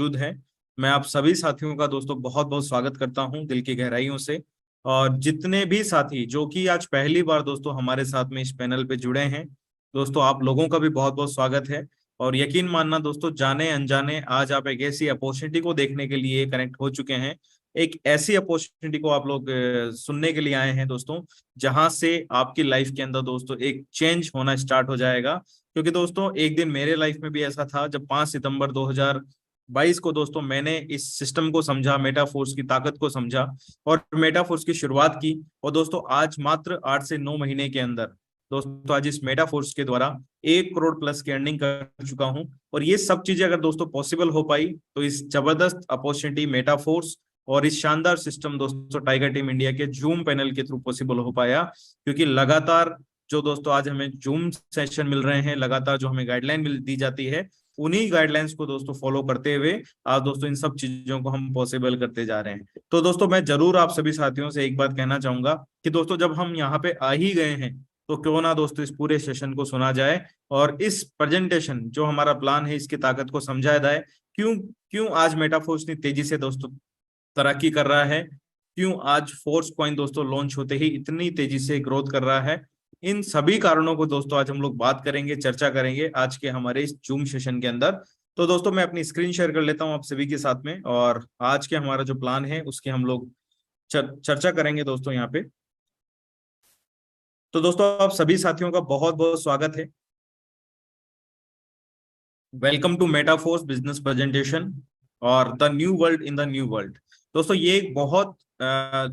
मौजूद है। मैं आप सभी साथियों का दोस्तों बहुत बहुत स्वागत करता हूं दिल की गहराइयों से। और जितने भी साथी जो कि आज पहली बार दोस्तों हमारे साथ में इस पैनल पे जुड़े हैं, दोस्तों आप लोगों का भी बहुत बहुत स्वागत है। और यकीन मानना दोस्तों, जाने अनजाने आज आप एक ऐसी अपॉर्चुनिटी को देखने के लिए कनेक्ट हो चुके हैं। एक ऐसी अपॉर्चुनिटी को आप लोग सुनने के लिए आए हैं दोस्तों, जहां से आपकी लाइफ के अंदर दोस्तों एक चेंज होना स्टार्ट हो जाएगा। क्योंकि दोस्तों एक दिन मेरे लाइफ में भी ऐसा था, जब 5 सितंबर 2022 को दोस्तों मैंने इस सिस्टम को समझा, मेटाफोर्स की ताकत को समझा और मेटाफोर्स की शुरुआत की। और दोस्तों आज मात्र 8 से 9 महीने के अंदर दोस्तों आज इस मेटाफोर्स के द्वारा 1 करोड़ प्लस की अर्निंग कर चुका हूं। और ये सब चीजें अगर दोस्तों पॉसिबल हो पाई तो इस जबरदस्त अपॉर्चुनिटी मेटाफोर्स और इस शानदार सिस्टम दोस्तों टाइगर टीम इंडिया के जूम पैनल के थ्रू पॉसिबल हो पाया। क्योंकि लगातार जो दोस्तों आज हमें जूम सेशन मिल रहे हैं, लगातार जो हमें गाइडलाइन मिल दी जाती है, उन्हीं गाइडलाइंस को दोस्तों फॉलो करते हुए आज दोस्तों इन सब चीजों को हम पॉसिबल करते जा रहे हैं। तो दोस्तों मैं जरूर आप सभी साथियों से एक बात कहना चाहूंगा कि दोस्तों जब हम यहाँ पे आ ही गए हैं तो क्यों ना दोस्तों इस पूरे सेशन को सुना जाए और इस प्रेजेंटेशन जो हमारा प्लान है इसकी ताकत को समझाया जाए। क्यों क्यों आज मेटाफोर्स इतनी तेजी से दोस्तों तरक्की कर रहा है, क्यों आज फोर्स कॉइन दोस्तों लॉन्च होते ही इतनी तेजी से ग्रोथ कर रहा है। इन सभी कारणों को दोस्तों आज हम लोग बात करेंगे, चर्चा करेंगे आज के हमारे इस जूम सेशन के अंदर। तो दोस्तों मैं अपनी स्क्रीन शेयर कर लेता हूं आप सभी के साथ में, और आज के हमारा जो प्लान है उसके हम लोग चर्चा करेंगे दोस्तों यहाँ पे। तो दोस्तों आप सभी साथियों का बहुत बहुत स्वागत है। Welcome to Metaforce business presentation और the new world in the new world. दोस्तों ये एक बहुत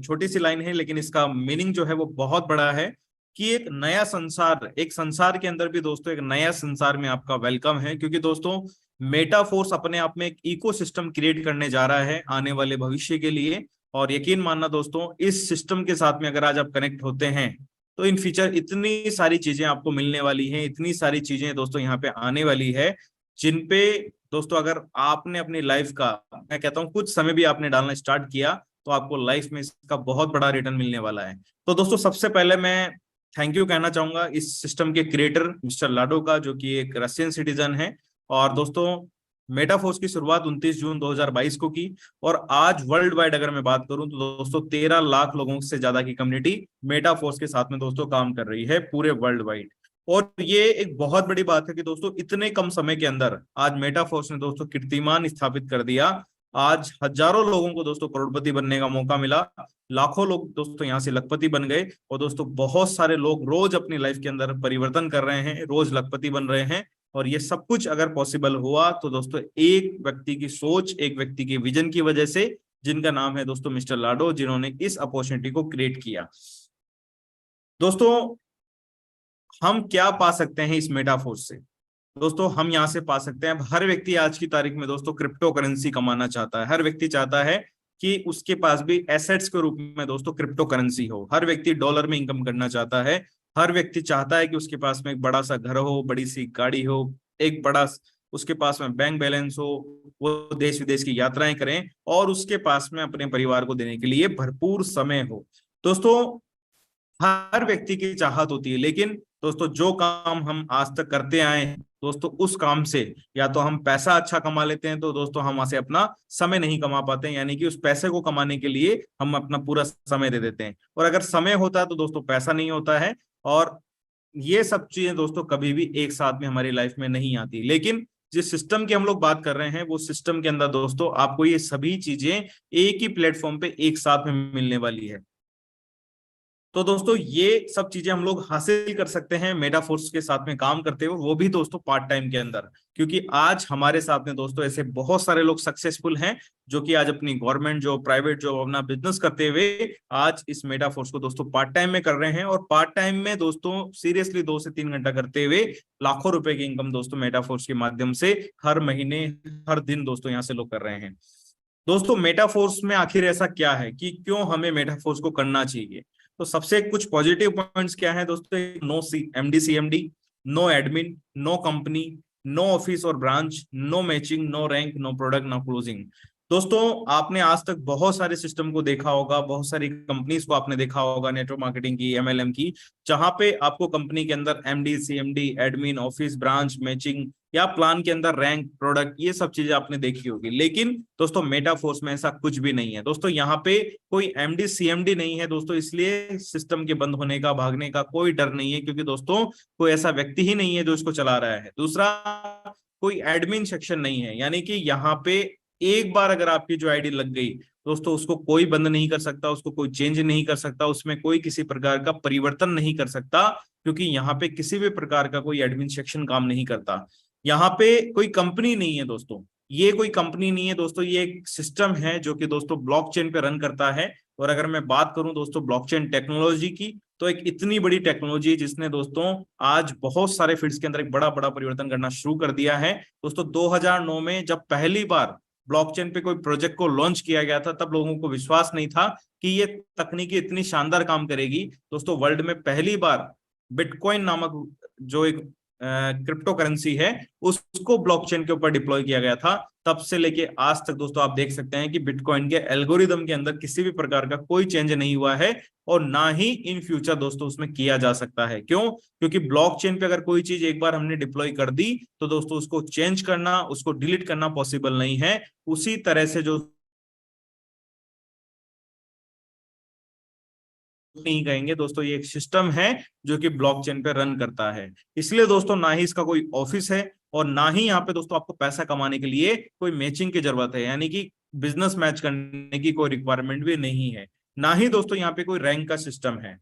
छोटी सी लाइन है, लेकिन इसका मीनिंग जो है वो बहुत बड़ा है कि एक नया संसार, एक संसार के अंदर भी दोस्तों एक नया संसार में आपका वेलकम है। क्योंकि दोस्तों मेटाफोर्स अपने आप में एक इकोसिस्टम क्रिएट करने जा रहा है आने वाले भविष्य के लिए। और यकीन मानना दोस्तों, इस सिस्टम के साथ में अगर आज आप कनेक्ट होते हैं तो इन फ्यूचर इतनी सारी चीजें आपको मिलने वाली हैं, इतनी सारी चीजें दोस्तों यहाँ पे आने वाली है, जिन पे दोस्तों अगर आपने अपनी लाइफ का, मैं कहता हूँ कुछ समय भी आपने डालना स्टार्ट किया, तो आपको लाइफ में इसका बहुत बड़ा रिटर्न मिलने वाला है। तो दोस्तों सबसे पहले मैं थैंक यू कहना चाहूंगा इस सिस्टम के क्रिएटर मिस्टर लाडो का, जो कि एक रशियन सिटीजन है। और दोस्तों मेटाफोर्स की शुरुआत 29 जून 2022 को की, और आज वर्ल्ड वाइड अगर मैं बात करूं तो दोस्तों 13 लाख लोगों से ज्यादा की कम्युनिटी मेटाफोर्स के साथ में दोस्तों काम कर रही है पूरे वर्ल्ड वाइड। और ये एक बहुत बड़ी बात है कि दोस्तों इतने कम समय के अंदर आज मेटाफोर्स ने दोस्तों कीर्तिमान स्थापित कर दिया। आज हजारों लोगों को दोस्तों करोड़पति बनने का मौका मिला, लाखों लोग दोस्तों यहाँ से लखपति बन गए, और दोस्तों बहुत सारे लोग रोज अपनी लाइफ के अंदर परिवर्तन कर रहे हैं, रोज लखपति बन रहे हैं। और ये सब कुछ अगर पॉसिबल हुआ तो दोस्तों एक व्यक्ति की सोच, एक व्यक्ति के विजन की वजह से, जिनका नाम है दोस्तों मिस्टर लाडो, जिन्होंने इस अपॉर्चुनिटी को क्रिएट किया। दोस्तों हम क्या पा सकते हैं इस मेटाफोर्स से? दोस्तों हम यहाँ से पा सकते हैं, हर व्यक्ति आज की तारीख में दोस्तों क्रिप्टो करेंसी कमाना चाहता है। हर व्यक्ति चाहता है कि उसके पास भी एसेट्स के रूप में दोस्तों क्रिप्टो करेंसी हो। हर व्यक्ति डॉलर में इनकम करना चाहता है। हर व्यक्ति चाहता है कि उसके पास में एक बड़ा सा घर हो, बड़ी सी गाड़ी हो, एक बड़ा उसके पास में बैंक बैलेंस हो, वो देश विदेश की यात्राएं करें, और उसके पास में अपने परिवार को देने के लिए भरपूर समय हो। दोस्तों हर व्यक्ति की चाहत होती है, लेकिन दोस्तों जो काम हम आज तक करते आए हैं दोस्तों, उस काम से या तो हम पैसा अच्छा कमा लेते हैं, तो दोस्तों हम वहां से अपना समय नहीं कमा पाते हैं। यानी कि उस पैसे को कमाने के लिए हम अपना पूरा समय दे देते हैं, और अगर समय होता है तो दोस्तों पैसा नहीं होता है। और ये सब चीजें दोस्तों कभी भी एक साथ में हमारी लाइफ में नहीं आती। लेकिन जिस सिस्टम की हम लोग बात कर रहे हैं, वो सिस्टम के अंदर दोस्तों आपको ये सभी चीजें एक ही प्लेटफॉर्म पे एक साथ में मिलने वाली है। तो दोस्तों ये सब चीजें हम लोग हासिल कर सकते हैं मेटाफोर्स के साथ में काम करते हुए, वो भी दोस्तों पार्ट टाइम के अंदर। क्योंकि आज हमारे साथ में दोस्तों ऐसे बहुत सारे लोग सक्सेसफुल हैं, जो कि आज अपनी गवर्नमेंट जॉब, प्राइवेट जॉब, अपना बिजनेस करते हुए आज इस मेटाफोर्स को दोस्तों पार्ट टाइम में कर रहे हैं। और पार्ट टाइम में दोस्तों सीरियसली 2 से 3 घंटा करते हुए लाखों रुपए की इनकम दोस्तों मेटाफोर्स के माध्यम से हर महीने, हर दिन दोस्तों यहाँ से लोग कर रहे हैं। दोस्तों मेटाफोर्स में आखिर ऐसा क्या है कि क्यों हमें मेटाफोर्स को करना चाहिए? तो सबसे कुछ पॉजिटिव पॉइंट्स क्या है दोस्तों? No MD CMD, no admin, no company, no office और branch, no matching, no rank, no product, no closing. दोस्तों आपने आज तक बहुत सारे सिस्टम को देखा होगा, बहुत सारी कंपनीज को आपने देखा होगा, नेटवर्क मार्केटिंग की, एमएलएम की, जहां पे आपको कंपनी के अंदर MD, CMD, admin, office, branch, matching या प्लान के अंदर रैंक, प्रोडक्ट, ये सब चीजें आपने देखी होगी। लेकिन दोस्तों मेटाफोर्स में ऐसा कुछ भी नहीं है। दोस्तों यहाँ पे कोई एमडी सीएमडी नहीं है दोस्तों, इसलिए सिस्टम के बंद होने का, भागने का कोई डर नहीं है, क्योंकि दोस्तों कोई ऐसा व्यक्ति ही नहीं है जो इसको चला रहा है। दूसरा, कोई एडमिन सेक्शन नहीं है, यानी कि यहाँ पे एक बार अगर आपकी जो आईडी लग गई दोस्तों, उसको कोई बंद नहीं कर सकता, उसको कोई चेंज नहीं कर सकता, उसमें कोई किसी प्रकार का परिवर्तन नहीं कर सकता, क्योंकि यहाँ पे किसी भी प्रकार का कोई एडमिन सेक्शन काम नहीं करता। यहाँ पे कोई कंपनी नहीं है दोस्तों, ये कोई कंपनी नहीं है दोस्तों, ये एक सिस्टम है जो कि दोस्तों ब्लॉकचेन पे रन करता है। और अगर मैं बात करूं दोस्तों ब्लॉकचेन टेक्नोलॉजी की, तो एक इतनी बड़ी टेक्नोलॉजी जिसने दोस्तों आज बहुत सारे फील्ड्स के अंदर एक बड़ा बड़ा परिवर्तन करना शुरू कर दिया है। दोस्तों 2009 में जब पहली बार ब्लॉकचेन पे कोई प्रोजेक्ट को लॉन्च किया गया था, तब लोगों को विश्वास नहीं था कि ये तकनीकी इतनी शानदार काम करेगी। दोस्तों वर्ल्ड में पहली बार बिटकॉइन नामक जो एक क्रिप्टो करेंसी है, उसको ब्लॉकचेन के ऊपर डिप्लॉय किया गया था। तब से लेके आज तक दोस्तों आप देख सकते हैं कि बिटकॉइन के एल्गोरिदम के अंदर किसी भी प्रकार का कोई चेंज नहीं हुआ है, और ना ही इन फ्यूचर दोस्तों उसमें किया जा सकता है। क्यों? क्योंकि ब्लॉकचेन पे अगर कोई चीज एक बार हमने डिप्लॉय कर दी, तो दोस्तों उसको चेंज करना, उसको डिलीट करना पॉसिबल नहीं है। उसी तरह से जो नहीं कहेंगे दोस्तों, ये एक सिस्टम है जो कि ब्लॉकचेन पे रन करता है। इसलिए दोस्तों ना ही इसका कोई ऑफिस है, और ना ही यहाँ पे दोस्तों आपको पैसा कमाने के लिए कोई मैचिंग की जरूरत है, यानी कि बिजनेस मैच करने की कोई रिक्वायरमेंट भी नहीं है। ना ही दोस्तों यहाँ पे कोई रैंक का सिस्टम है,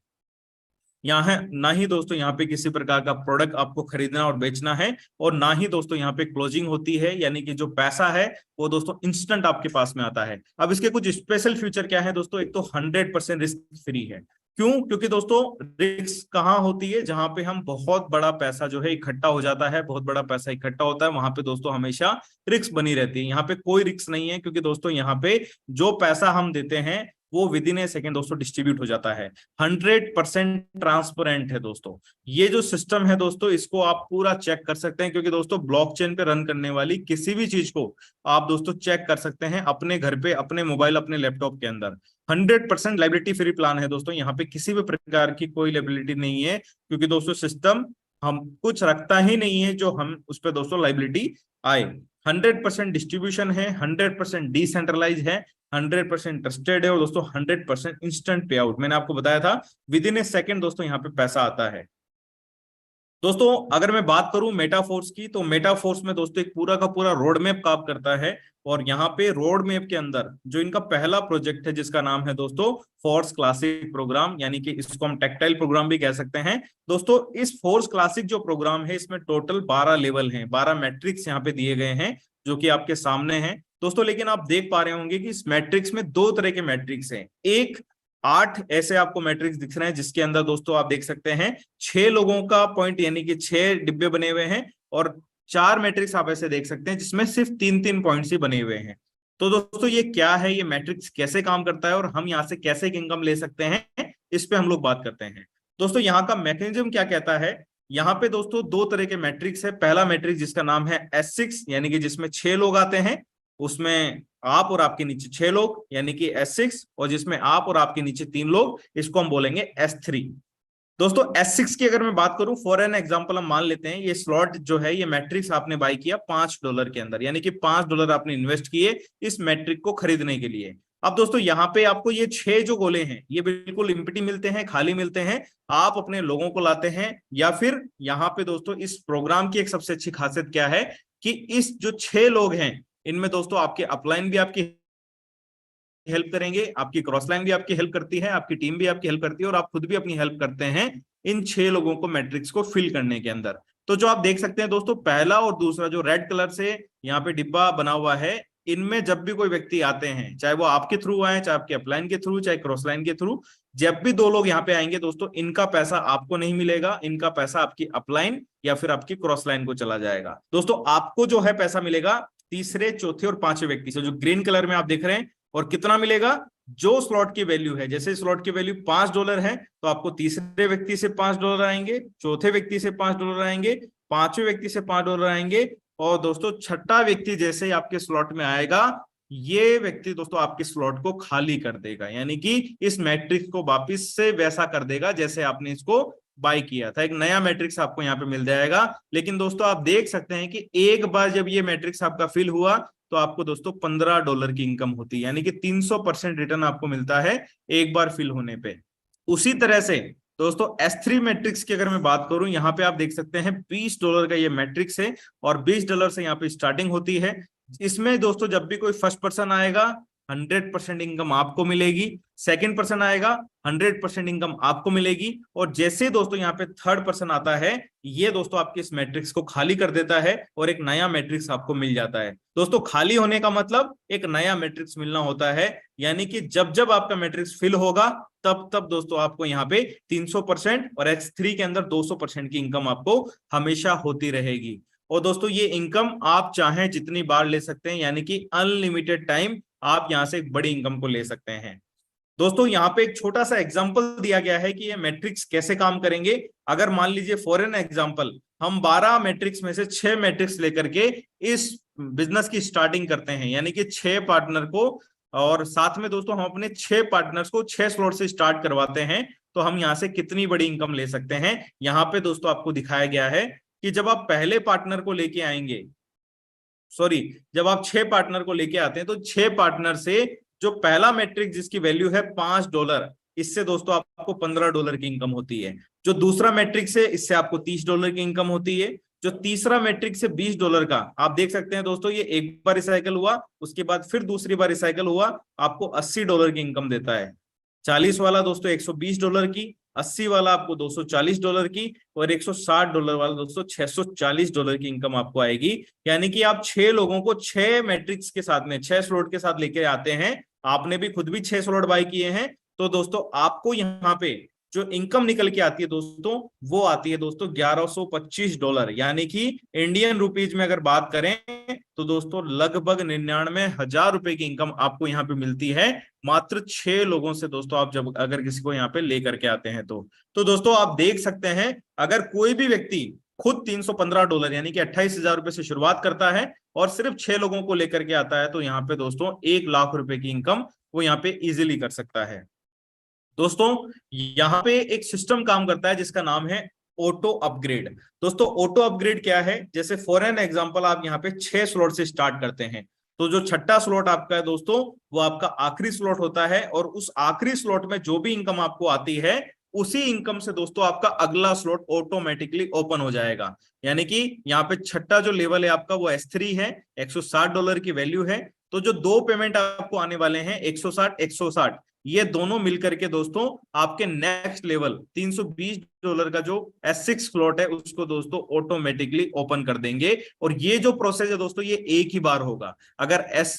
यहाँ है ना ही दोस्तों यहाँ पे किसी प्रकार का प्रोडक्ट आपको खरीदना और बेचना है, और ना ही दोस्तों यहाँ पे क्लोजिंग होती है, यानी कि जो पैसा है वो दोस्तों इंस्टेंट आपके पास में आता है। अब इसके कुछ स्पेशल फीचर क्या है दोस्तों? एक तो 100% रिस्क फ्री है। क्यों? क्योंकि दोस्तों रिस्क कहाँ होती है? जहां पे हम बहुत बड़ा पैसा जो है इकट्ठा हो जाता है, बहुत बड़ा पैसा इकट्ठा होता है, वहां पे दोस्तों हमेशा रिस्क बनी रहती है। यहाँ पे कोई रिस्क नहीं है, क्योंकि दोस्तों यहाँ पे जो पैसा हम देते हैं वो विद इन ए सेकेंड दोस्तों डिस्ट्रीब्यूट हो जाता है। 100% ट्रांसपेरेंट है दोस्तों। ये जो सिस्टम है दोस्तों, इसको आप पूरा चेक कर सकते हैं, क्योंकि दोस्तों ब्लॉकचेन पे रन करने वाली किसी भी चीज को आप दोस्तों चेक कर सकते हैं अपने घर पे, अपने मोबाइल, अपने लैपटॉप के अंदर। 100% लाइबिलिटी फ्री प्लान है दोस्तों, यहाँ पे किसी भी प्रकार की कोई लाइबिलिटी नहीं है, क्योंकि दोस्तों सिस्टम हम कुछ रखता ही नहीं है जो हम उस पर दोस्तों लाइबिलिटी आए। 100% डिस्ट्रीब्यूशन है, 100% डिसेंट्रलाइज है, 100% ट्रस्टेड है, और दोस्तों 100% इंस्टेंट पे आउट। मैंने आपको बताया था विद इन ए सेकेंड दोस्तों यहाँ पे पैसा आता है। दोस्तों अगर मैं बात करूं मेटाफोर्स की, तो मेटाफोर्स में दोस्तों एक पूरा का पूरा रोड मैप काम करता है। और यहाँ पे रोड मैप के अंदर जो इनका पहला प्रोजेक्ट है, जिसका नाम है दोस्तों फोर्स क्लासिक प्रोग्राम, यानी कि इसको हम टेक्टाइल प्रोग्राम भी कह सकते हैं। दोस्तों इस फोर्स क्लासिक जो प्रोग्राम है, इसमें टोटल 12 लेवल हैं, 12 मैट्रिक्स यहाँ पे दिए गए हैं, जो कि आपके सामने हैं दोस्तों। लेकिन आप देख पा रहे होंगे कि इस मैट्रिक्स में दो तरह के मैट्रिक्स हैं। एक 8 ऐसे आपको मैट्रिक्स दिख रहे हैं, जिसके अंदर दोस्तों आप देख सकते हैं 6 लोगों का पॉइंट, यानी कि 6 डिब्बे बने हुए हैं, और 4 मैट्रिक्स आप ऐसे देख सकते हैं जिसमें सिर्फ 3-3 पॉइंट्स ही बने हुए हैं। तो दोस्तों ये क्या है, ये मैट्रिक्स कैसे काम करता है, और हम यहाँ से कैसे एक इनकम ले सकते हैं, इस पे हम लोग बात करते हैं। दोस्तों यहाँ का मैकेनिज्म क्या कहता है? यहाँ पे दोस्तों दो तरह के मैट्रिक्स है। पहला मैट्रिक्स जिसका नाम है S6, यानी कि जिसमें 6 लोग आते हैं, उसमें आप और आपके नीचे 6 लोग, यानी कि S6, और जिसमें आप और आपके नीचे 3 लोग, इसको हम बोलेंगे S3। दोस्तों S6 की अगर मैं बात करूं, फॉर एन एग्जांपल हम मान लेते हैं ये स्लॉट जो है, ये मैट्रिक्स आपने बाय किया $5 के अंदर, यानी कि $5 आपने इन्वेस्ट किए इस मैट्रिक को खरीदने के लिए। अब दोस्तों यहाँ पे आपको ये 6 जो गोले हैं, ये बिल्कुल इम्पटी मिलते हैं, खाली मिलते हैं। आप अपने लोगों को लाते हैं, या फिर यहाँ पे दोस्तों इस प्रोग्राम की एक सबसे अच्छी खासियत क्या है कि इस जो 6 लोग हैं, इनमें दोस्तों आपके अपलाइन भी आपकी हेल्प करेंगे, आपकी क्रॉस लाइन भी आपकी हेल्प करती है, आपकी टीम भी आपकी हेल्प करती है, और आप खुद भी अपनी हेल्प करते हैं इन 6 लोगों को मैट्रिक्स को फिल करने के अंदर। तो जो आप देख सकते हैं दोस्तों, पहला और दूसरा जो रेड कलर से यहाँ पे डिब्बा बना हुआ है, इनमें जब भी कोई व्यक्ति आते हैं, चाहे वो आपके थ्रू आए, चाहे आपके अपलाइन के थ्रू, चाहे क्रॉस लाइन के थ्रू, जब भी 2 लोग यहाँ पे आएंगे दोस्तों, इनका पैसा आपको नहीं मिलेगा, इनका पैसा आपकी अपलाइन या फिर आपकी क्रॉस लाइन को चला जाएगा। दोस्तों आपको जो है पैसा मिलेगा तीसरे, चौथे और पांचवें व्यक्ति से, जो ग्रीन कलर में आप देख रहे हैं। और कितना मिलेगा? जो स्लॉट की वैल्यू है, जैसे स्लॉट की वैल्यू $5 है, तो आपको तीसरे व्यक्ति से $5 आएंगे, चौथे व्यक्ति से $5 आएंगे, पांचवें व्यक्ति से $5 आएंगे, और दोस्तों छठा व्यक्ति जैसे ही आपके स्लॉट में आएगा, ये व्यक्ति दोस्तों आपके स्लॉट को खाली कर देगा, यानी कि इस मैट्रिक्स को वापिस से वैसा कर देगा जैसे आपने इसको बाय किया था। एक नया मैट्रिक्स आपको यहाँ पे मिल जाएगा। लेकिन दोस्तों आप देख सकते हैं कि एक बार जब ये मैट्रिक्स आपका फिल हुआ तो आपको दोस्तों $15 की इनकम होती है, यानी कि 300% रिटर्न आपको मिलता है एक बार फिल होने पे। उसी तरह से दोस्तों S3 मैट्रिक्स की अगर मैं बात करूं, यहाँ पे आप देख सकते हैं $20 का ये मैट्रिक्स है और $20 से यहाँ पे स्टार्टिंग होती है। इसमें दोस्तों जब भी कोई फर्स्ट पर्सन आएगा 100% इनकम आपको मिलेगी, सेकंड पर्सन आएगा 100% इनकम आपको मिलेगी, और जैसे दोस्तों यहाँ पे थर्ड पर्सन आता है ये दोस्तों आपके इस मैट्रिक्स को खाली कर देता है और एक नया मैट्रिक्स आपको मिल जाता है। दोस्तों खाली होने का मतलब एक नया मैट्रिक्स मिलना होता है, यानी कि जब जब आपका मैट्रिक्स फिल होगा तब तब दोस्तों आपको यहाँ पे 300% और X3 के अंदर 200% की इनकम आपको हमेशा होती रहेगी। और दोस्तों ये इनकम आप चाहें जितनी बार ले सकते हैं, यानी कि अनलिमिटेड टाइम आप यहां से एक बड़ी इनकम को ले सकते हैं। दोस्तों यहाँ पे एक छोटा सा एग्जांपल दिया गया है कि ये मैट्रिक्स कैसे काम करेंगे। अगर मान लीजिए फॉर एन एग्जांपल हम 12 मैट्रिक्स में से 6 मैट्रिक्स लेकर के इस बिजनेस की स्टार्टिंग करते हैं, यानी कि 6 पार्टनर को, और साथ में दोस्तों हम अपने 6 पार्टनर्स को 6 स्लॉट से स्टार्ट करवाते हैं, तो हम यहाँ से कितनी बड़ी इनकम ले सकते हैं। यहाँ पे दोस्तों आपको दिखाया गया है कि जब आप पहले पार्टनर को लेके आएंगे, सॉरी, जब आप 6 पार्टनर को लेके आते हैं तो 6 पार्टनर से जो पहला मैट्रिक जिसकी वैल्यू है $5, इससे दोस्तों आपको $15 की इनकम होती है। जो दूसरा मैट्रिक्स है इससे आपको $30 की इनकम होती है। जो तीसरा मैट्रिक से $20 का, आप देख सकते हैं दोस्तों ये एक बार रिसाइकल हुआ, उसके बाद फिर दूसरी बार रिसाइकल हुआ, आपको $80 की इनकम देता है। 40 वाला दोस्तों $120 की, 80 वाला आपको $240 की, और $160 वाला दोस्तों $640 की इनकम आपको आएगी। यानी कि आप 6 लोगों को 6 मैट्रिक्स के साथ में 6 स्लॉट के साथ लेके आते हैं, आपने भी खुद भी 6 स्लॉट बाय किए हैं, तो दोस्तों आपको यहाँ पे जो इनकम निकल के आती है दोस्तों वो आती है दोस्तों $1125, यानी कि इंडियन रुपीज में अगर बात करें तो दोस्तों लगभग 99,000 रुपए की इनकम आपको यहाँ पे मिलती है मात्र 6 लोगों से। दोस्तों आप जब अगर किसी को यहाँ पे लेकर के आते हैं तो दोस्तों आप देख सकते हैं अगर कोई भी व्यक्ति खुद $315 यानी कि 28,000 रुपए से शुरुआत करता है और सिर्फ 6 लोगों को लेकर के आता है, तो यहाँ पे दोस्तों 1 लाख रुपए की इनकम वो यहाँ पे इजिली कर सकता है। दोस्तों यहाँ पे एक सिस्टम काम करता है जिसका नाम है ऑटो अपग्रेड। दोस्तों ऑटो अपग्रेड क्या है, जैसे फॉर एन एग्जांपल आप यहाँ पे 6 स्लॉट से स्टार्ट करते हैं, तो जो छठा स्लॉट आपका है दोस्तों वो आपका आखिरी स्लॉट होता है, और उस आखिरी स्लॉट में जो भी इनकम आपको आती है उसी इनकम से दोस्तों आपका अगला स्लॉट ऑटोमेटिकली ओपन हो जाएगा। यानी कि यहाँ पे छठा जो लेवल है आपका वो S3 है, $160 की वैल्यू है, तो जो 2 पेमेंट आपको आने वाले हैं 160 160, ये दोनों मिलकर के दोस्तों आपके नेक्स्ट लेवल $320 का जो S6 स्लॉट है उसको दोस्तों ऑटोमेटिकली ओपन कर देंगे। और ये जो प्रोसेस है दोस्तों ये एक ही बार होगा। अगर S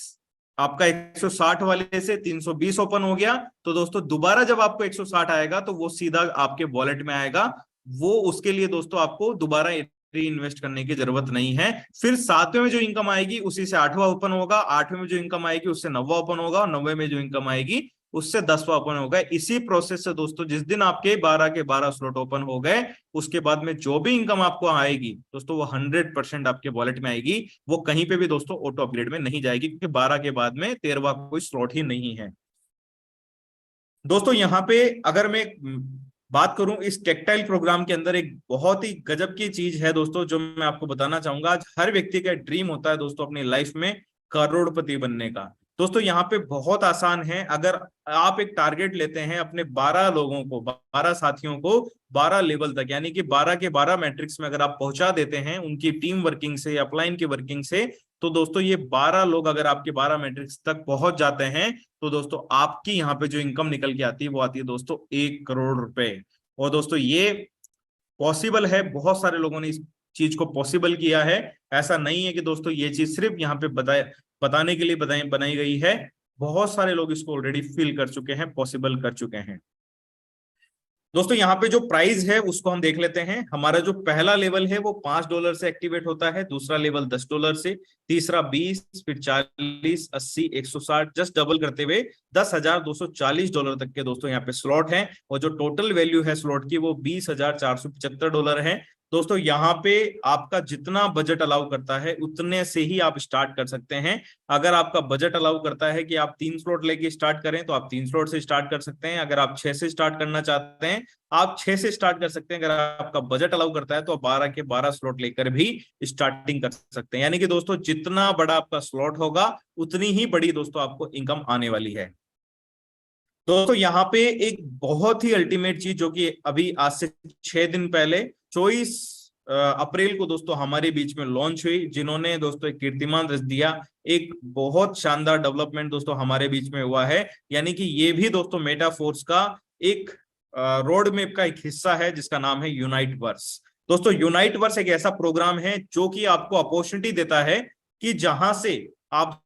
आपका 160 वाले से 320 ओपन हो गया तो दोस्तों दोबारा जब आपको 160 आएगा तो वो सीधा आपके वॉलेट में आएगा, वो उसके लिए दोस्तों आपको दोबारा री इन्वेस्ट करने की जरूरत नहीं है। फिर 7वें में जो इनकम आएगी उसी से 8वां ओपन होगा, 8वें में जो इनकम आएगी उससे 9वां ओपन होगा, और 9वें में जो इनकम आएगी उससे 10वां ओपन होगा। इसी प्रोसेस से दोस्तों जिस दिन आपके 12 के 12 स्लॉट ओपन हो गए उसके बाद में जो भी इनकम आपको आएगी दोस्तों वो 100% आपके वॉलेट में आएगी, वो कहीं पे भी दोस्तों ऑटो अपग्रेड में नहीं जाएगी, क्योंकि 12 के बाद में 13वां कोई स्लॉट ही नहीं है। दोस्तों यहाँ पे अगर मैं बात करूं इस टेक्टाइल प्रोग्राम के अंदर एक बहुत ही गजब की चीज है दोस्तों जो मैं आपको बताना चाहूंगा। आज हर व्यक्ति का ड्रीम होता है दोस्तों अपनी लाइफ में करोड़पति बनने का। दोस्तों यहाँ पे बहुत आसान है, अगर आप एक टारगेट लेते हैं अपने 12 लोगों को, 12 साथियों को 12 लेवल तक, यानी कि 12 के 12 मैट्रिक्स में अगर आप पहुंचा देते हैं उनकी टीम वर्किंग से, अपलाइन की वर्किंग से, तो दोस्तों ये 12 लोग अगर आपके 12 मैट्रिक्स तक पहुंच जाते हैं तो दोस्तों आपकी यहाँ पे जो इनकम निकल के आती है वो आती है दोस्तों 1 करोड़ रुपए। और दोस्तों ये पॉसिबल है, बहुत सारे लोगों ने इस चीज को पॉसिबल किया है। ऐसा नहीं है कि दोस्तों ये चीज सिर्फ यहाँ पे बताने के लिए बनाई गई है, बहुत सारे लोग इसको ऑलरेडी फील कर चुके हैं, पॉसिबल कर चुके हैं। दोस्तों यहाँ पे जो प्राइस है उसको हम देख लेते हैं। हमारा जो पहला लेवल है वो $5 से एक्टिवेट होता है, दूसरा लेवल $10 से, तीसरा 20, फिर 40, 80, 160, जस्ट डबल करते हुए $10,240 तक के दोस्तों यहाँ पे स्लॉट हैं। और जो टोटल वैल्यू है स्लॉट की वो $20,475 है। दोस्तों यहाँ पे आपका जितना बजट अलाउ करता है उतने से ही आप स्टार्ट कर सकते हैं। अगर आपका बजट अलाउ करता है कि आप 3 स्लॉट लेके स्टार्ट करें तो आप 3 स्लॉट से स्टार्ट कर सकते हैं। अगर आप 6 से स्टार्ट करना चाहते हैं आप 6 से स्टार्ट कर सकते हैं। अगर आपका बजट अलाउ करता है तो आप 12 के 12 स्लॉट लेकर भी स्टार्टिंग कर सकते हैं। यानी कि दोस्तों जितना बड़ा आपका स्लॉट होगा उतनी ही बड़ी दोस्तों आपको इनकम आने वाली है। दोस्तों यहाँ पे एक बहुत ही अल्टीमेट चीज जो कि अभी आज से 6 दिन पहले 24 अप्रैल को दोस्तों हमारे बीच में लॉन्च हुई, जिन्होंने दोस्तों एक कीर्तिमान रच दिया। एक बहुत शानदार डेवलपमेंट दोस्तों हमारे बीच में हुआ है। यानी कि ये भी दोस्तों मेटाफोर्स का एक रोड मैप का एक हिस्सा है जिसका नाम है यूनाइट वर्स। दोस्तों यूनाइट वर्स एक ऐसा प्रोग्राम है जो कि आपको अपॉर्चुनिटी देता है कि जहां से आप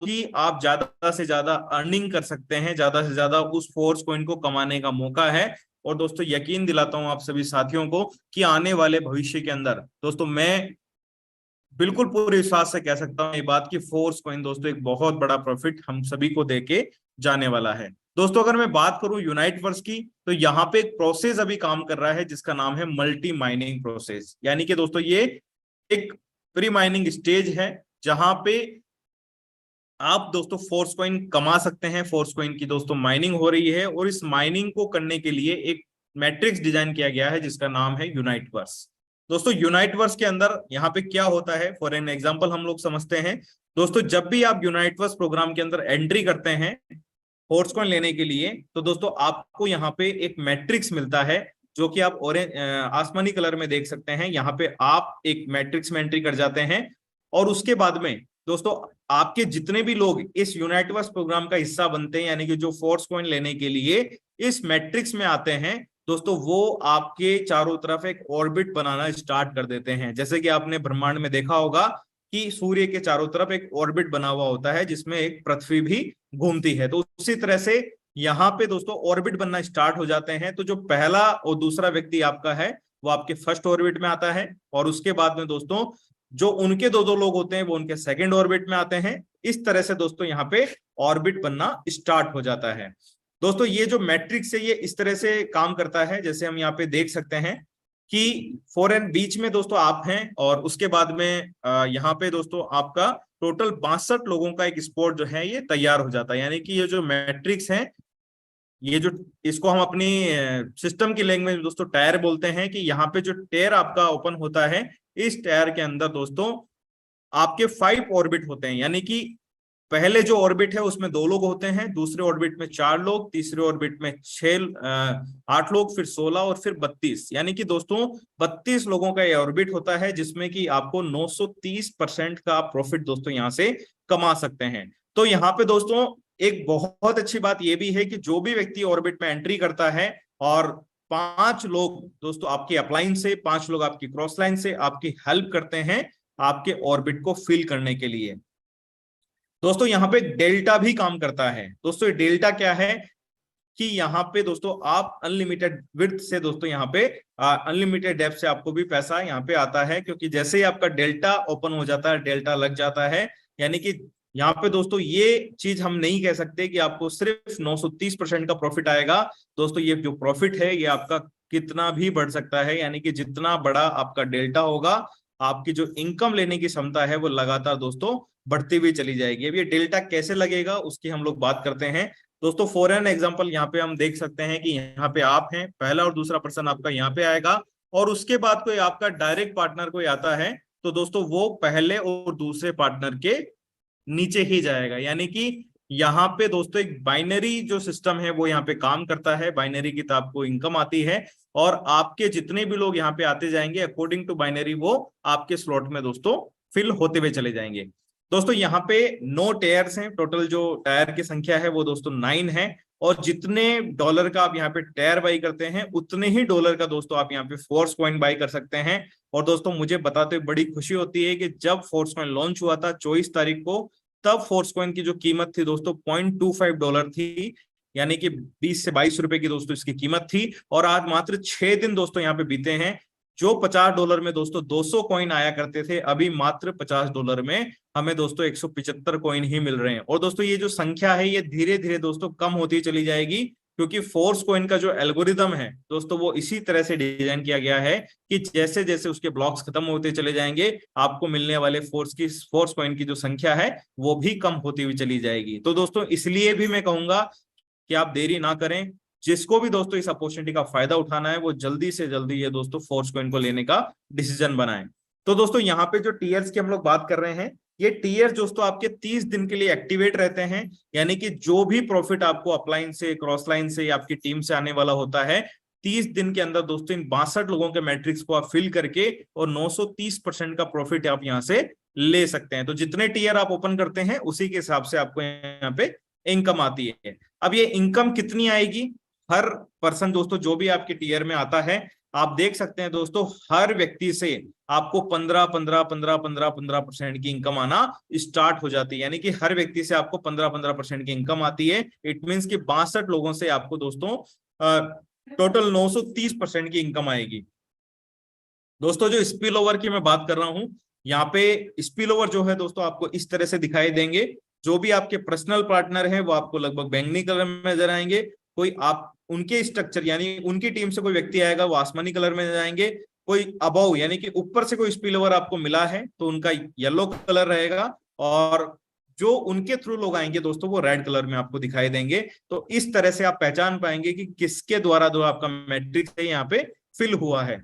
कि आप ज्यादा से ज्यादा अर्निंग कर सकते हैं, ज्यादा से ज्यादा उस फोर्स कॉइन को कमाने का मौका है। और दोस्तों यकीन दिलाता हूं आप सभी साथियों को कि आने वाले भविष्य के अंदर दोस्तों मैं बिल्कुल पूरे विश्वास से कह सकता हूं ये बात कि फोर्स कॉइन दोस्तों एक बहुत बड़ा प्रॉफिट हम सभी को देके जाने वाला है। दोस्तों अगर मैं बात करूं यूनाइट वर्स की तो यहाँ पे एक प्रोसेस अभी काम कर रहा है जिसका नाम है मल्टी माइनिंग प्रोसेस। यानी कि दोस्तों ये एक प्री माइनिंग स्टेज है जहां पे आप दोस्तों फोर्स कॉइन कमा सकते हैं। फोर्स कॉइन की दोस्तों माइनिंग हो रही है और इस माइनिंग को करने के लिए एक मैट्रिक्स डिजाइन किया गया है जिसका नाम है यूनाइट वर्स। दोस्तों यूनाइट वर्स के अंदर यहाँ पे क्या होता है फॉर एन एग्जांपल हम लोग समझते हैं। दोस्तों जब भी आप यूनाइट वर्स प्रोग्राम के अंदर एंट्री करते हैं फोर्स कॉइन लेने के लिए तो दोस्तों आपको यहाँ पे एक मैट्रिक्स मिलता है जो कि आप ऑरेंज आसमानी कलर में देख सकते हैं। यहाँ पे आप एक मैट्रिक्स में एंट्री कर जाते हैं और उसके बाद में दोस्तों आपके जितने भी लोग इस यूनाइटवर्स प्रोग्राम का हिस्सा बनते हैं यानी कि जो फोर्स कॉइन लेने के लिए इस मैट्रिक्स में आते हैं दोस्तों वो आपके चारों तरफ एक ऑर्बिट बनाना स्टार्ट कर देते हैं। जैसे कि आपने ब्रह्मांड में देखा होगा कि सूर्य के चारों तरफ एक ऑर्बिट बना हुआ होता है जिसमें एक पृथ्वी भी घूमती है। तो उसी तरह से यहाँ पे दोस्तों ऑर्बिट बनना स्टार्ट हो जाते हैं। तो जो पहला और दूसरा व्यक्ति आपका है वो आपके फर्स्ट ऑर्बिट में आता है और उसके बाद में दोस्तों जो उनके दो दो लोग होते हैं वो उनके सेकंड ऑर्बिट में आते हैं। इस तरह से दोस्तों यहाँ पे ऑर्बिट बनना स्टार्ट हो जाता है। दोस्तों ये जो मैट्रिक्स है ये इस तरह से काम करता है जैसे हम यहाँ पे देख सकते हैं कि फॉरेन बीच में दोस्तों आप हैं और उसके बाद में यहाँ पे दोस्तों आपका टोटल 62 लोगों का एक स्पोर्ट जो है ये तैयार हो जाता है। यानी कि ये जो मैट्रिक्स है ये जो इसको हम अपनी सिस्टम की लैंग्वेज में दोस्तों टायर बोलते हैं कि यहाँ पे जो टायर आपका ओपन होता है इस टायर के अंदर दोस्तों आपके 5 ऑर्बिट होते हैं। यानी कि पहले जो ऑर्बिट है उसमें 2 लोग होते हैं, दूसरे ऑर्बिट में 4 लोग, तीसरे ऑर्बिट में 8 लोग, फिर 16 और फिर 32। यानी कि दोस्तों 32 लोगों का ये ऑर्बिट होता है जिसमें कि आपको 930% का प्रॉफिट दोस्तों यहाँ से कमा सकते हैं। तो यहाँ पे दोस्तों एक बहुत अच्छी बात यह भी है कि जो भी व्यक्ति ऑर्बिट में एंट्री करता है और 5 लोग दोस्तों आपकी अपलाइन से 5 लोग आपकी क्रॉस लाइन से आपकी हेल्प करते हैं आपके ऑर्बिट को फिल करने के लिए। दोस्तों यहाँ पे डेल्टा भी काम करता है। दोस्तों डेल्टा क्या है कि यहाँ पे दोस्तों आप अनलिमिटेड विड्थ से दोस्तों यहाँ पे अनलिमिटेड डेप्थ से आपको भी पैसा यहाँ पे आता है क्योंकि जैसे ही आपका डेल्टा ओपन हो जाता है डेल्टा लग जाता है। यानी कि यहाँ पे दोस्तों ये चीज हम नहीं कह सकते कि आपको सिर्फ 930% का प्रॉफिट आएगा। दोस्तों ये जो प्रॉफिट है ये आपका कितना भी बढ़ सकता है। यानी कि जितना बड़ा आपका डेल्टा होगा आपकी जो इनकम लेने की क्षमता है वो लगातार दोस्तों बढ़ती हुई चली जाएगी। अब ये डेल्टा कैसे लगेगा उसकी हम लोग बात करते हैं। दोस्तों फॉर एन एग्जांपल यहाँ पे हम देख सकते हैं कि यहाँ पे आप हैं, पहला और दूसरा पर्सन आपका यहाँ पे आएगा और उसके बाद कोई आपका डायरेक्ट पार्टनर कोई आता है तो दोस्तों वो पहले और दूसरे पार्टनर के नीचे ही जाएगा। यानी कि यहाँ पे दोस्तों एक बाइनरी जो सिस्टम है वो यहाँ पे काम करता है। बाइनरी की तो आपको इनकम आती है और आपके जितने भी लोग यहाँ पे आते जाएंगे अकॉर्डिंग टू बाइनरी वो आपके स्लॉट में दोस्तों फिल होते हुए चले जाएंगे। दोस्तों यहाँ पे 9 टायर्स हैं, टोटल जो टायर की संख्या है वो दोस्तों 9 है और जितने डॉलर का आप यहाँ पे टायर बाई करते हैं उतने ही डॉलर का दोस्तों आप यहाँ पे फोर्स कॉइन बाई कर सकते हैं। और दोस्तों मुझे बताते हुए बड़ी खुशी होती है कि जब फोर्स कॉइन लॉन्च हुआ था 24 तारीख को तब फोर्स कॉइन की जो कीमत थी दोस्तों $0.25 थी। यानी कि 20 से 22 रुपए की दोस्तों इसकी कीमत थी और आज मात्र 6 दिन दोस्तों यहाँ पे बीते हैं। जो $50 में दोस्तों 200 कॉइन आया करते थे अभी मात्र $50 में हमें दोस्तों 175 कॉइन ही मिल रहे हैं। और दोस्तों ये जो संख्या है ये धीरे धीरे दोस्तों कम होती चली जाएगी क्योंकि फोर्स कॉइन का जो एल्गोरिदम है दोस्तों वो इसी तरह से डिजाइन किया गया है कि जैसे जैसे उसके ब्लॉक्स खत्म होते चले जाएंगे आपको मिलने वाले फोर्स कॉइन की जो संख्या है वो भी कम होती हुई चली जाएगी। तो दोस्तों इसलिए भी मैं कहूंगा कि आप देरी ना करें, जिसको भी दोस्तों इस अपॉर्चुनिटी का फायदा उठाना है वो जल्दी से जल्दी ये दोस्तों फोर्स कॉइन को लेने का डिसीजन बनाएं। तो दोस्तों यहाँ पे जो टीयर्स की हम लोग बात कर रहे हैं, ये टीयर दोस्तों आपके 30 दिन के लिए एक्टिवेट रहते हैं, यानी कि जो भी प्रॉफिट आपको अपलाइन से, क्रॉस लाइन से या आपकी टीम से आने वाला होता है 30 दिन के अंदर दोस्तों इन 62 लोगों के मैट्रिक्स को आप फिल करके और 930% का प्रॉफिट आप यहाँ से ले सकते हैं। तो जितने टीयर आप ओपन करते हैं उसी के हिसाब से आपको यहाँ पे इनकम आती है। अब ये इनकम कितनी आएगी, हर पर्सन दोस्तों जो भी आपके टीयर में आता है आप देख सकते हैं दोस्तों हर व्यक्ति से आपको 15-15-15-15-15% की इनकम आना स्टार्ट हो जाती है, यानी कि हर व्यक्ति से आपको 15-15% की इनकम आती है। इट मींस कि 62 लोगों से आपको दोस्तों टोटल 930% की इनकम आएगी। दोस्तों जो स्पिल ओवर की मैं बात कर रहा हूं, यहाँ पे स्पिल ओवर जो है दोस्तों आपको इस तरह से दिखाई देंगे। जो भी आपके पर्सनल पार्टनर हैं वो आपको लगभग बैंगनी कलर में नजर आएंगे, कोई आप उनके स्ट्रक्चर यानी उनकी टीम से कोई व्यक्ति आएगा वो आसमानी कलर में नजर आएंगे, कोई अबव यानी कि ऊपर से कोई स्पिल ओवर आपको मिला है तो उनका येलो कलर रहेगा, और जो उनके थ्रू लोग आएंगे दोस्तों वो रेड कलर में आपको दिखाई देंगे। तो इस तरह से आप पहचान पाएंगे कि किसके द्वारा जो आपका मैट्रिक्स है यहाँ पे फिल हुआ है।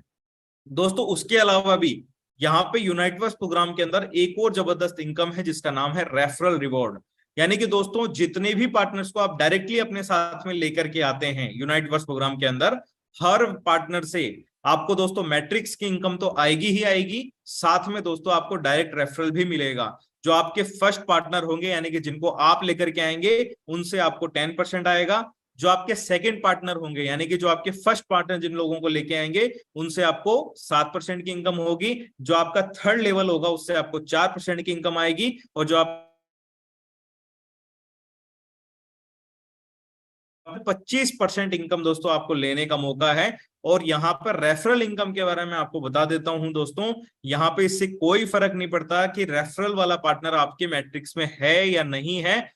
दोस्तों उसके अलावा भी यहाँ पे यूनाइटवर्स प्रोग्राम के अंदर एक और जबरदस्त इनकम है जिसका नाम है रेफरल रिवॉर्ड। यानी कि दोस्तों जितने भी पार्टनर्स को आप डायरेक्टली अपने साथ में लेकर के आते हैं यूनाइटवर्स प्रोग्राम के अंदर, हर पार्टनर से आपको दोस्तों मैट्रिक्स की इनकम तो आएगी ही आएगी, साथ में दोस्तों आपको डायरेक्ट रेफरल भी मिलेगा। जो आपके फर्स्ट पार्टनर होंगे यानी कि जिनको आप लेकर के आएंगे उनसे आपको 10% आएगा, जो आपके सेकंड पार्टनर होंगे यानी कि जो आपके फर्स्ट पार्टनर जिन लोगों को लेके आएंगे उनसे आपको 7% की इनकम होगी, जो आपका थर्ड लेवल होगा उससे आपको 4% की इनकम आएगी, और जो आप 25% इनकम दोस्तों आपको लेने का मौका है। और यहाँ पर रेफरल इनकम के बारे में आपको बता देता हूं दोस्तों, यहाँ पे इससे कोई फर्क नहीं पड़ता कि रेफरल वाला पार्टनर आपके मैट्रिक्स में है या नहीं है,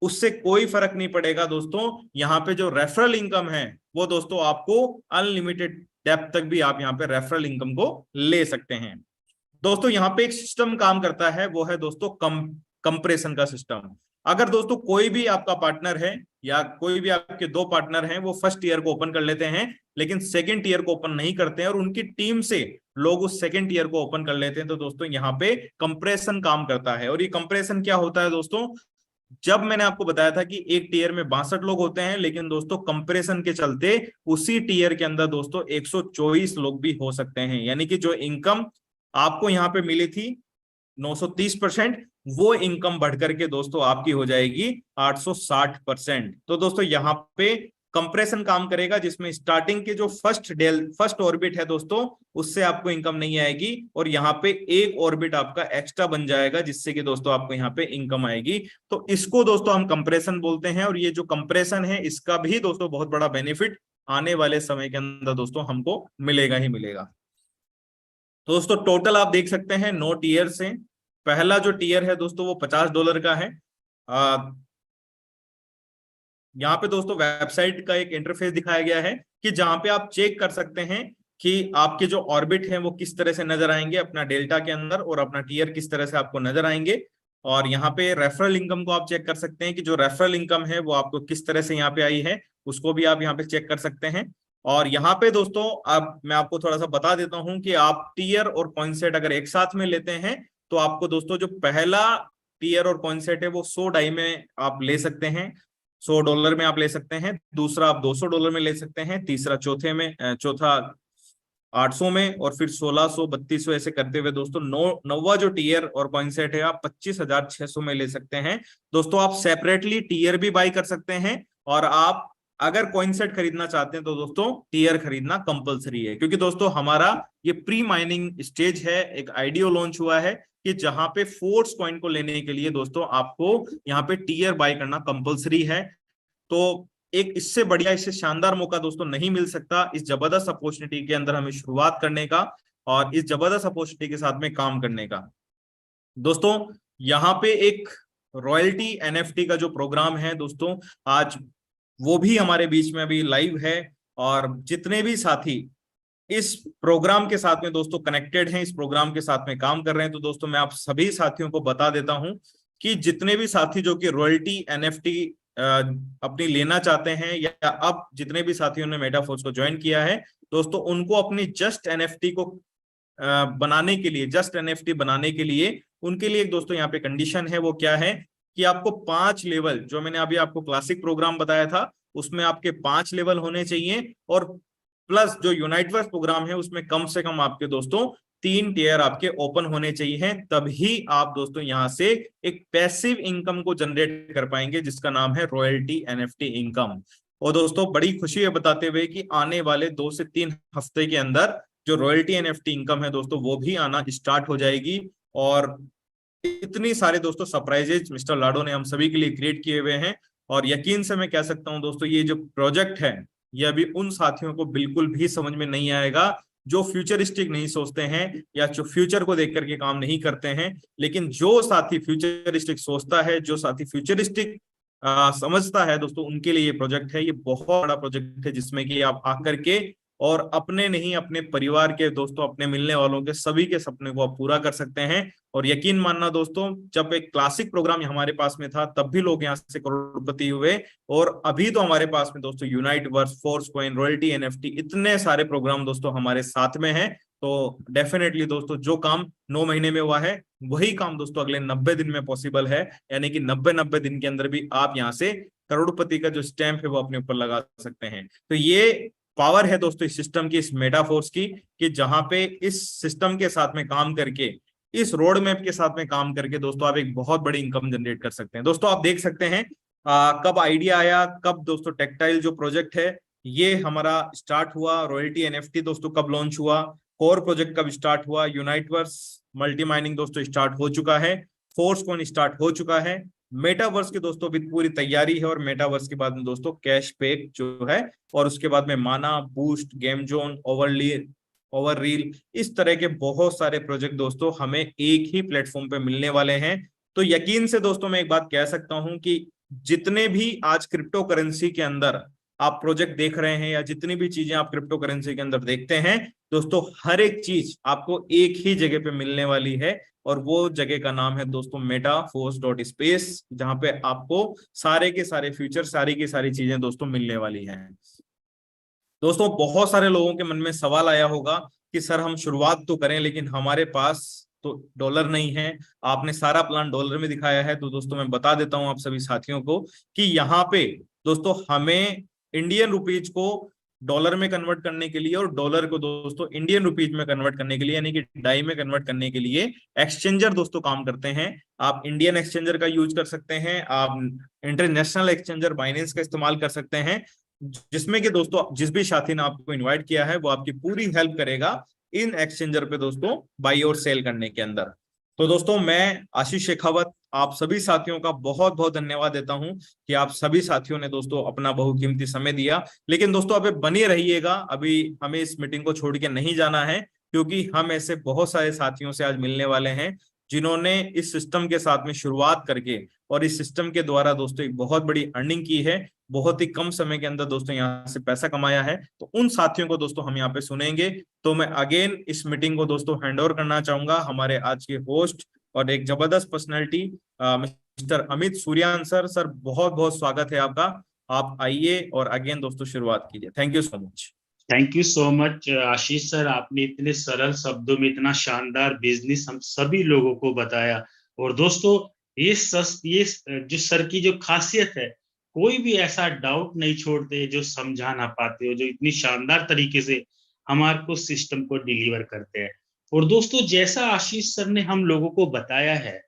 उससे कोई फर्क नहीं पड़ेगा दोस्तों। यहाँ पे जो रेफरल इनकम है वो दोस्तों आपको अनलिमिटेड डेप्थ तक भी आप यहाँ पे रेफरल इनकम को ले सकते हैं। दोस्तों यहाँ पे एक सिस्टम काम करता है वो है दोस्तों कंप्रेशन का सिस्टम। अगर दोस्तों कोई भी आपका पार्टनर है या कोई भी आपके दो पार्टनर हैं वो फर्स्ट ईयर को ओपन कर लेते हैं लेकिन सेकंड ईयर को ओपन नहीं करते हैं और उनकी टीम से लोग उस सेकंड ईयर को ओपन कर लेते हैं, तो दोस्तों यहाँ पे कंप्रेशन काम करता है। और ये कंप्रेशन क्या होता है दोस्तों, जब मैंने आपको बताया था कि एक टीयर में 62 लोग होते हैं लेकिन दोस्तों कंप्रेशन के चलते उसी टीयर के अंदर दोस्तों 124 लोग भी हो सकते हैं, यानी कि जो इनकम आपको यहाँ पे मिली थी 930%, वो इनकम बढ़कर के दोस्तों आपकी हो जाएगी 860%। तो दोस्तों यहाँ पे कंप्रेशन काम करेगा जिसमें स्टार्टिंग के जो फर्स्ट ऑर्बिट है दोस्तों उससे आपको इनकम नहीं आएगी, और यहाँ पे एक ऑर्बिट आपका एक्स्ट्रा बन जाएगा जिससे कि दोस्तों आपको यहाँ पे इनकम आएगी। तो इसको दोस्तों हम कंप्रेशन बोलते हैं, और ये जो कंप्रेशन है इसका भी दोस्तों बहुत बड़ा बेनिफिट आने वाले समय के अंदर दोस्तों हमको मिलेगा ही मिलेगा। दोस्तों टोटल आप देख सकते हैं 9 टीयर से, पहला जो टीयर है दोस्तों वो $50 का है। यहाँ पे दोस्तों वेबसाइट का एक इंटरफेस दिखाया गया है कि जहां पे आप चेक कर सकते हैं कि आपके जो ऑर्बिट हैं वो किस तरह से नजर आएंगे अपना डेल्टा के अंदर, और अपना टीयर किस तरह से आपको नजर आएंगे। और यहाँ पे रेफरल इनकम को आप चेक कर सकते हैं कि जो रेफरल इनकम है वो आपको किस तरह से यहाँ पे आई है, उसको भी आप यहाँ पे चेक कर सकते हैं। और यहाँ पे दोस्तों अब मैं आपको थोड़ा सा बता देता हूँ कि आप टीयर और कॉइन सेट अगर एक साथ में लेते हैं तो आपको दोस्तों जो पहला टीयर और कॉइन सेट है वो 100 डाई में आप ले सकते हैं, $100 में आप ले सकते हैं, दूसरा आप $200 में ले सकते हैं, तीसरा चौथा 800 में, और फिर 1600 3200 ऐसे करते हुए दोस्तों नौवा जो टीयर और कॉइन सेट है आप 25,600 में ले सकते हैं। दोस्तों आप सेपरेटली टीयर भी बाई कर सकते हैं, और आप अगर कॉइन सेट खरीदना चाहते हैं तो दोस्तों टीयर खरीदना कंपलसरी है, क्योंकि दोस्तों हमारा ये प्री माइनिंग स्टेज है, एक आईडीओ लॉन्च हुआ है कि जहां पे फोर्स कॉइन को लेने के लिए दोस्तों आपको यहाँ पे टीयर बाय करना कंपलसरी है। तो एक इससे बढ़िया, इससे शानदार मौका दोस्तों नहीं मिल सकता इस जबरदस्त अपॉर्चुनिटी के अंदर हमें शुरुआत करने का और इस जबरदस्त अपॉर्चुनिटी के साथ में काम करने का। दोस्तों यहाँ पे एक रॉयल्टी एनएफटी का जो प्रोग्राम है दोस्तों आज वो भी हमारे बीच में अभी लाइव है। और जितने भी साथी इस प्रोग्राम के साथ में दोस्तों कनेक्टेड हैं, इस प्रोग्राम के साथ में काम कर रहे हैं, तो दोस्तों मैं आप सभी साथियों को बता देता हूं कि जितने भी साथी जो कि रॉयल्टी एनएफटी अपनी लेना चाहते हैं, या अब जितने भी साथियों ने मेटाफोर्स को ज्वाइन किया है दोस्तों, उनको अपनी जस्ट एनएफटी को बनाने के लिए, जस्ट एनएफटी बनाने के लिए उनके लिए एक दोस्तों यहाँ पे कंडीशन है। वो क्या है कि आपको 5 लेवल, जो मैंने अभी आपको क्लासिक प्रोग्राम बताया था उसमें आपके 5 लेवल होने चाहिए, और प्लस जो यूनाइटवर्स प्रोग्राम है उसमें कम से कम आपके दोस्तों 3 टियर आपके ओपन होने चाहिए। तभी आप दोस्तों यहां से एक पैसिव इनकम को जनरेट कर पाएंगे, जिसका नाम है रॉयल्टी एनएफटी इनकम। और दोस्तों बड़ी खुशी है बताते हुए कि आने वाले 2 से 3 हफ्ते के अंदर जो रॉयल्टी एनएफटी इनकम है दोस्तों, वो भी आना स्टार्ट हो जाएगी। और इतनी सारे दोस्तों सरप्राइजेज मिस्टर लाडो ने हम सभी के लिए क्रिएट किए हुए हैं। और यकीन से मैं कह सकता हूं दोस्तों, ये जो प्रोजेक्ट है ये अभी उन साथियों को बिल्कुल भी समझ में नहीं आएगा जो फ्यूचरिस्टिक नहीं सोचते हैं, या जो फ्यूचर को देख करके काम नहीं करते हैं। लेकिन जो साथी फ्यूचरिस्टिक सोचता है, जो साथी फ्यूचरिस्टिक समझता है दोस्तों, उनके लिए ये प्रोजेक्ट है। ये बहुत बड़ा प्रोजेक्ट है जिसमें कि आप आकर के और अपने नहीं, अपने परिवार के दोस्तों, अपने मिलने वालों के सभी के सपने को आप पूरा कर सकते हैं। और यकीन मानना दोस्तों, जब एक क्लासिक प्रोग्राम हमारे पास में था तब भी लोग यहाँ से करोड़पति हुए, और अभी तो हमारे पास में दोस्तों unite verse, force coin, royalty NFT, इतने सारे प्रोग्राम दोस्तों हमारे साथ में हैं। तो डेफिनेटली दोस्तों जो काम 9 महीने में हुआ है, वही काम दोस्तों अगले 90 दिन में पॉसिबल है। यानी कि 90 दिन के अंदर भी आप यहाँ से करोड़पति का जो स्टैंप है वो अपने ऊपर लगा सकते हैं। तो ये पावर है दोस्तों इस सिस्टम की, इस मेटाफोर्स की, कि जहां पे इस सिस्टम के साथ में काम करके, इस रोड मैप के साथ में काम करके दोस्तों आप एक बहुत बड़ी इनकम जनरेट कर सकते हैं। दोस्तों आप देख सकते हैं कब आइडिया आया, कब दोस्तों टेक्टाइल जो प्रोजेक्ट है ये हमारा स्टार्ट हुआ, रॉयल्टी एनएफटी दोस्तों कब लॉन्च हुआ, कोर प्रोजेक्ट कब स्टार्ट हुआ, यूनाइटवर्स मल्टी माइनिंग दोस्तों स्टार्ट हो चुका है, फोर्स कॉइन स्टार्ट हो चुका है, मेटावर्स की दोस्तों भी पूरी तैयारी है, और मेटावर्स के बाद में दोस्तों कैश पैक जो है, और उसके बाद में माना, boost, game zone, over reel, इस तरह के बहुत सारे प्रोजेक्ट दोस्तों हमें एक ही प्लेटफॉर्म पे मिलने वाले हैं। तो यकीन से दोस्तों मैं एक बात कह सकता हूं कि जितने भी आज क्रिप्टो करेंसी के अंदर आप प्रोजेक्ट देख रहे हैं, या जितनी भी चीजें आप क्रिप्टो करेंसी के अंदर देखते हैं दोस्तों, हर एक चीज आपको एक ही जगह पे मिलने वाली है। और वो जगह का नाम है दोस्तों metaforce.space, जहां पे आपको सारे के सारे फ्यूचर, सारी की सारी चीजें दोस्तों मिलने वाली हैं। दोस्तों बहुत सारे लोगों के मन में सवाल आया होगा कि सर हम शुरुआत तो करें, लेकिन हमारे पास तो डॉलर नहीं है। आपने सारा प्लान डॉलर में दिखाया है, तो दोस्तों मैं बता देता हूं आप सभी साथियों को कि यहाँ पे दोस्तों हमें इंडियन रुपीज को डॉलर में कन्वर्ट करने के लिए, और डॉलर को दोस्तों इंडियन रुपीज में कन्वर्ट करने के लिए, यानी कि डाई में कन्वर्ट करने के लिए एक्सचेंजर दोस्तों काम करते हैं। आप इंडियन एक्सचेंजर का यूज कर सकते हैं, आप इंटरनेशनल एक्सचेंजर बाइनेंस का इस्तेमाल कर सकते हैं, जिसमें कि दोस्तों जिस भी साथी ने आपको इनवाइट किया है वो आपकी पूरी हेल्प करेगा इन एक्सचेंजर पे दोस्तों बाई और सेल करने के अंदर। तो दोस्तों मैं आशीष शेखावत आप सभी साथियों का बहुत बहुत धन्यवाद देता हूं कि आप सभी साथियों ने दोस्तों अपना बहुकीमती समय दिया। लेकिन दोस्तों अभी बने रहिएगा, अभी हमें इस मीटिंग को छोड़ के नहीं जाना है, क्योंकि हम ऐसे बहुत सारे साथियों से आज मिलने वाले हैं जिन्होंने इस सिस्टम के साथ में शुरुआत करके और इस सिस्टम के द्वारा दोस्तों एक बहुत बड़ी अर्निंग की है, बहुत ही कम समय के अंदर दोस्तों यहाँ से पैसा कमाया है। तो उन साथियों को दोस्तों हम यहाँ पे सुनेंगे। तो मैं अगेन इस मीटिंग को दोस्तों हैंड ओवर करना चाहूंगा हमारे आज के होस्ट और एक जबरदस्त personality mister Amit Suryan sir. Sir बहुत बहुत स्वागत है आपका, आप आइए और अगेन दोस्तों शुरुआत कीजिए। Thank you so much. Thank you so much Ashish sir, आपने इतने सरल शब्दों में इतना शानदार बिजनेस हम सभी लोगों को बताया। और दोस्तों ये जो सर की जो खासियत है, कोई भी ऐसा डाउट नहीं छोड़ते जो समझा ना पाते हो, जो इतनी शानदार तरीके से हमारे को सिस्टम को डिलीवर करते हैं। और दोस्तों जैसा आशीष सर ने हम लोगों को बताया है,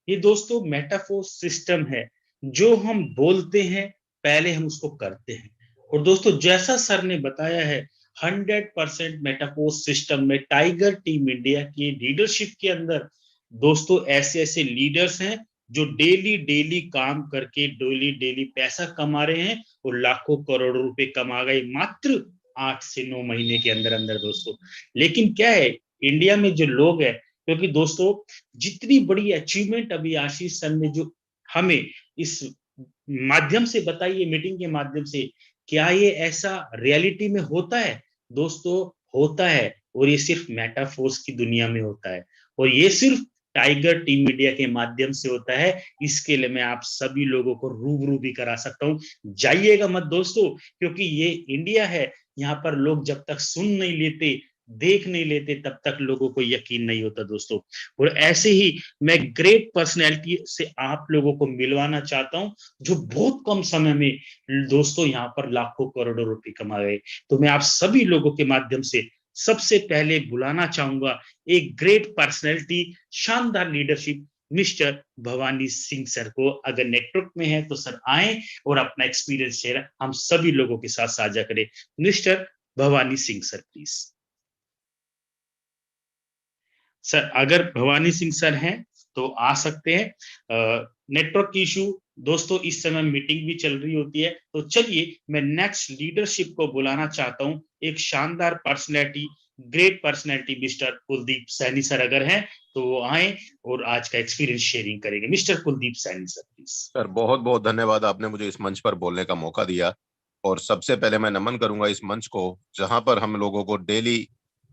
ये दोस्तों मेटाफोर सिस्टम है। जो हम बोलते हैं पहले हम उसको करते हैं। और दोस्तों जैसा सर ने बताया है, 100% मेटाफोर सिस्टम में टाइगर टीम इंडिया की लीडरशिप के अंदर दोस्तों ऐसे ऐसे लीडर्स हैं जो डेली डेली काम करके डेली डेली पैसा कमा रहे हैं, और लाखों करोड़ों रुपए कमा गए मात्र 8 से 9 महीने के अंदर अंदर दोस्तों। लेकिन क्या है, इंडिया में जो लोग हैं, क्योंकि दोस्तों जितनी बड़ी अचीवमेंट अभी आशीष सर ने जो हमें इस माध्यम से बताइए, मीटिंग के माध्यम से, क्या ये ऐसा रियलिटी में होता है? दोस्तों, होता है, और ये सिर्फ मेटाफोर्स की दुनिया में होता है, और ये सिर्फ टाइगर टीम मीडिया के माध्यम से होता है। इसके लिए मैं आप सभी लोगों को रूबरू भी करा सकता हूँ। जाइएगा मत दोस्तों, क्योंकि ये इंडिया है। यहाँ पर लोग जब तक सुन नहीं लेते, देख नहीं लेते, तब तक लोगों को यकीन नहीं होता दोस्तों। और ऐसे ही मैं ग्रेट पर्सनैलिटी से आप लोगों को मिलवाना चाहता हूं, जो बहुत कम समय में दोस्तों यहाँ पर लाखों करोड़ों रुपए कमा गए। तो मैं आप सभी लोगों के माध्यम से सबसे पहले बुलाना चाहूंगा एक ग्रेट पर्सनैलिटी, शानदार leadership, mister Bhavani Singh sir को। अगर नेटवर्क में है तो सर आए और अपना एक्सपीरियंस शेयर हम सभी लोगों के साथ साझा करें। Mister Bhavani Singh sir, please. Sir, अगर भवानी सिंह सर हैं तो आ सकते हैं। नेटवर्क इशू दोस्तों, इस समय मीटिंग भी चल रही होती है, तो चलिए मैं नेक्स्ट लीडरशिप को बुलाना चाहता हूं। एक शानदार personality, great personality, mister Kuldeep Saini sir अगर हैं तो वो आए और आज का एक्सपीरियंस शेयरिंग करेंगे। Mister Kuldeep Saini sir, please. Sir बहुत बहुत धन्यवाद, आपने मुझे इस मंच पर बोलने का मौका दिया। और सबसे पहले मैं नमन करूंगा इस मंच को, जहां पर हम लोगों को डेली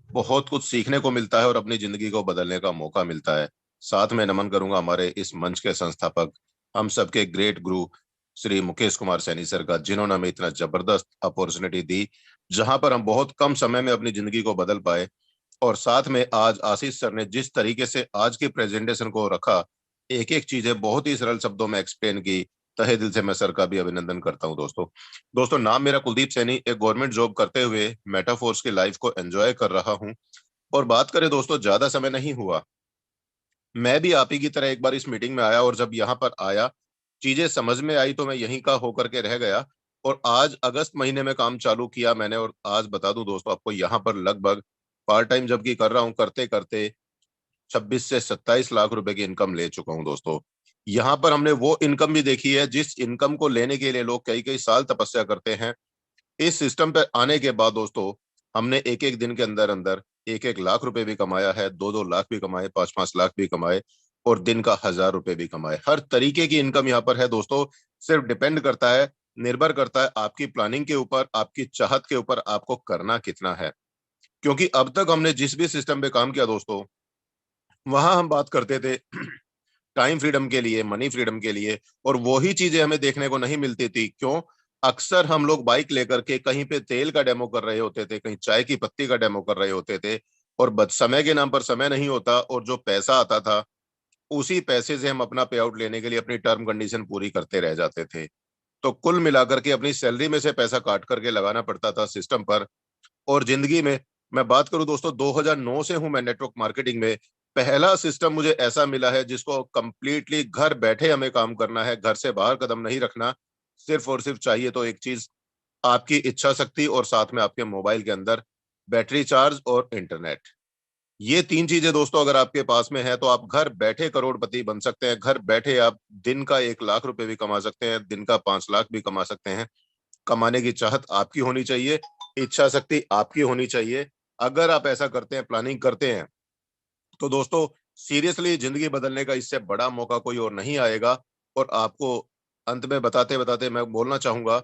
बहुत कुछ सीखने को मिलता है और अपनी जिंदगी को बदलने का मौका मिलता है। साथ में नमन करूंगा हमारे इस मंच के संस्थापक, हम सबके ग्रेट गुरु श्री मुकेश कुमार सैनी सर का, जिन्होंने हमें इतना जबरदस्त अपॉर्चुनिटी दी, जहां पर हम बहुत कम समय में अपनी जिंदगी को बदल पाए। और साथ में आज आशीष सर ने जिस तरीके से आज की प्रेजेंटेशन को रखा, एक एक चीजें बहुत ही सरल शब्दों में एक्सप्लेन की, तहे दिल से मैं सर का भी अभिनंदन करता हूं। दोस्तों नाम मेरा कुलदीप सैनी, एक गवर्नमेंट जॉब करते हुए मेटाफोर्स की लाइफ को एंजॉय कर रहा हूं। और बात करें दोस्तों, ज्यादा समय नहीं हुआ, मैं भी आप ही की तरह एक बार इस मीटिंग में आया, और जब यहाँ पर आया चीजें समझ में आई तो मैं यहीं का होकर के रह गया। और आज अगस्त महीने में काम चालू किया मैंने, और आज बता दूं दोस्तों आपको, यहाँ पर लगभग पार्ट टाइम जबकि कर रहा हूँ, करते करते 26 से 27 लाख रुपए की इनकम ले चुका हूं दोस्तों। यहाँ पर हमने वो इनकम भी देखी है जिस इनकम को लेने के लिए लोग कई कई साल तपस्या करते हैं। इस सिस्टम पे आने के बाद दोस्तों, हमने एक एक दिन के अंदर अंदर 1 1 लाख रुपए भी कमाया है, 2 2 लाख भी कमाए, 5 5 लाख भी कमाए, और दिन का 1000 रुपए भी कमाए। हर तरीके की इनकम यहाँ पर है दोस्तों। सिर्फ डिपेंड करता है, निर्भर करता है आपकी प्लानिंग के ऊपर, आपकी चाहत के ऊपर, आपको करना कितना है। क्योंकि अब तक हमने जिस भी सिस्टम पे काम किया दोस्तों, वहां हम बात करते थे टाइम फ्रीडम के लिए, मनी फ्रीडम के लिए, और वही चीजें हमें देखने को नहीं मिलती थी। क्यों? अक्सर हम लोग बाइक लेकर के कहीं पे तेल का डेमो कर रहे होते थे, कहीं चाय की पत्ती का डेमो कर रहे होते थे, और समय के नाम पर समय नहीं होता, और जो पैसा आता था उसी पैसे से हम अपना पे आउट लेने के लिए अपनी टर्म कंडीशन पूरी करते रह जाते थे। तो कुल मिलाकर के अपनी सैलरी में से पैसा काट करके लगाना पड़ता था सिस्टम पर। और जिंदगी में मैं बात करूं दोस्तों, 2009 से हूं मैं नेटवर्क मार्केटिंग में। पहला सिस्टम मुझे ऐसा मिला है जिसको कंप्लीटली घर बैठे हमें काम करना है, घर से बाहर कदम नहीं रखना। सिर्फ और सिर्फ चाहिए तो एक चीज, आपकी इच्छा शक्ति, और साथ में आपके मोबाइल के अंदर बैटरी चार्ज और इंटरनेट। ये तीन चीजें दोस्तों अगर आपके पास में है तो आप घर बैठे करोड़पति बन सकते हैं। घर बैठे आप दिन का 1 लाख रुपए भी कमा सकते हैं, दिन का 5 लाख भी कमा सकते हैं। कमाने की चाहत आपकी होनी चाहिए, इच्छा शक्ति आपकी होनी चाहिए। अगर आप ऐसा करते हैं, प्लानिंग करते हैं, तो दोस्तों सीरियसली जिंदगी बदलने का इससे बड़ा मौका कोई और नहीं आएगा। और आपको अंत में बताते बताते मैं बोलना चाहूंगा,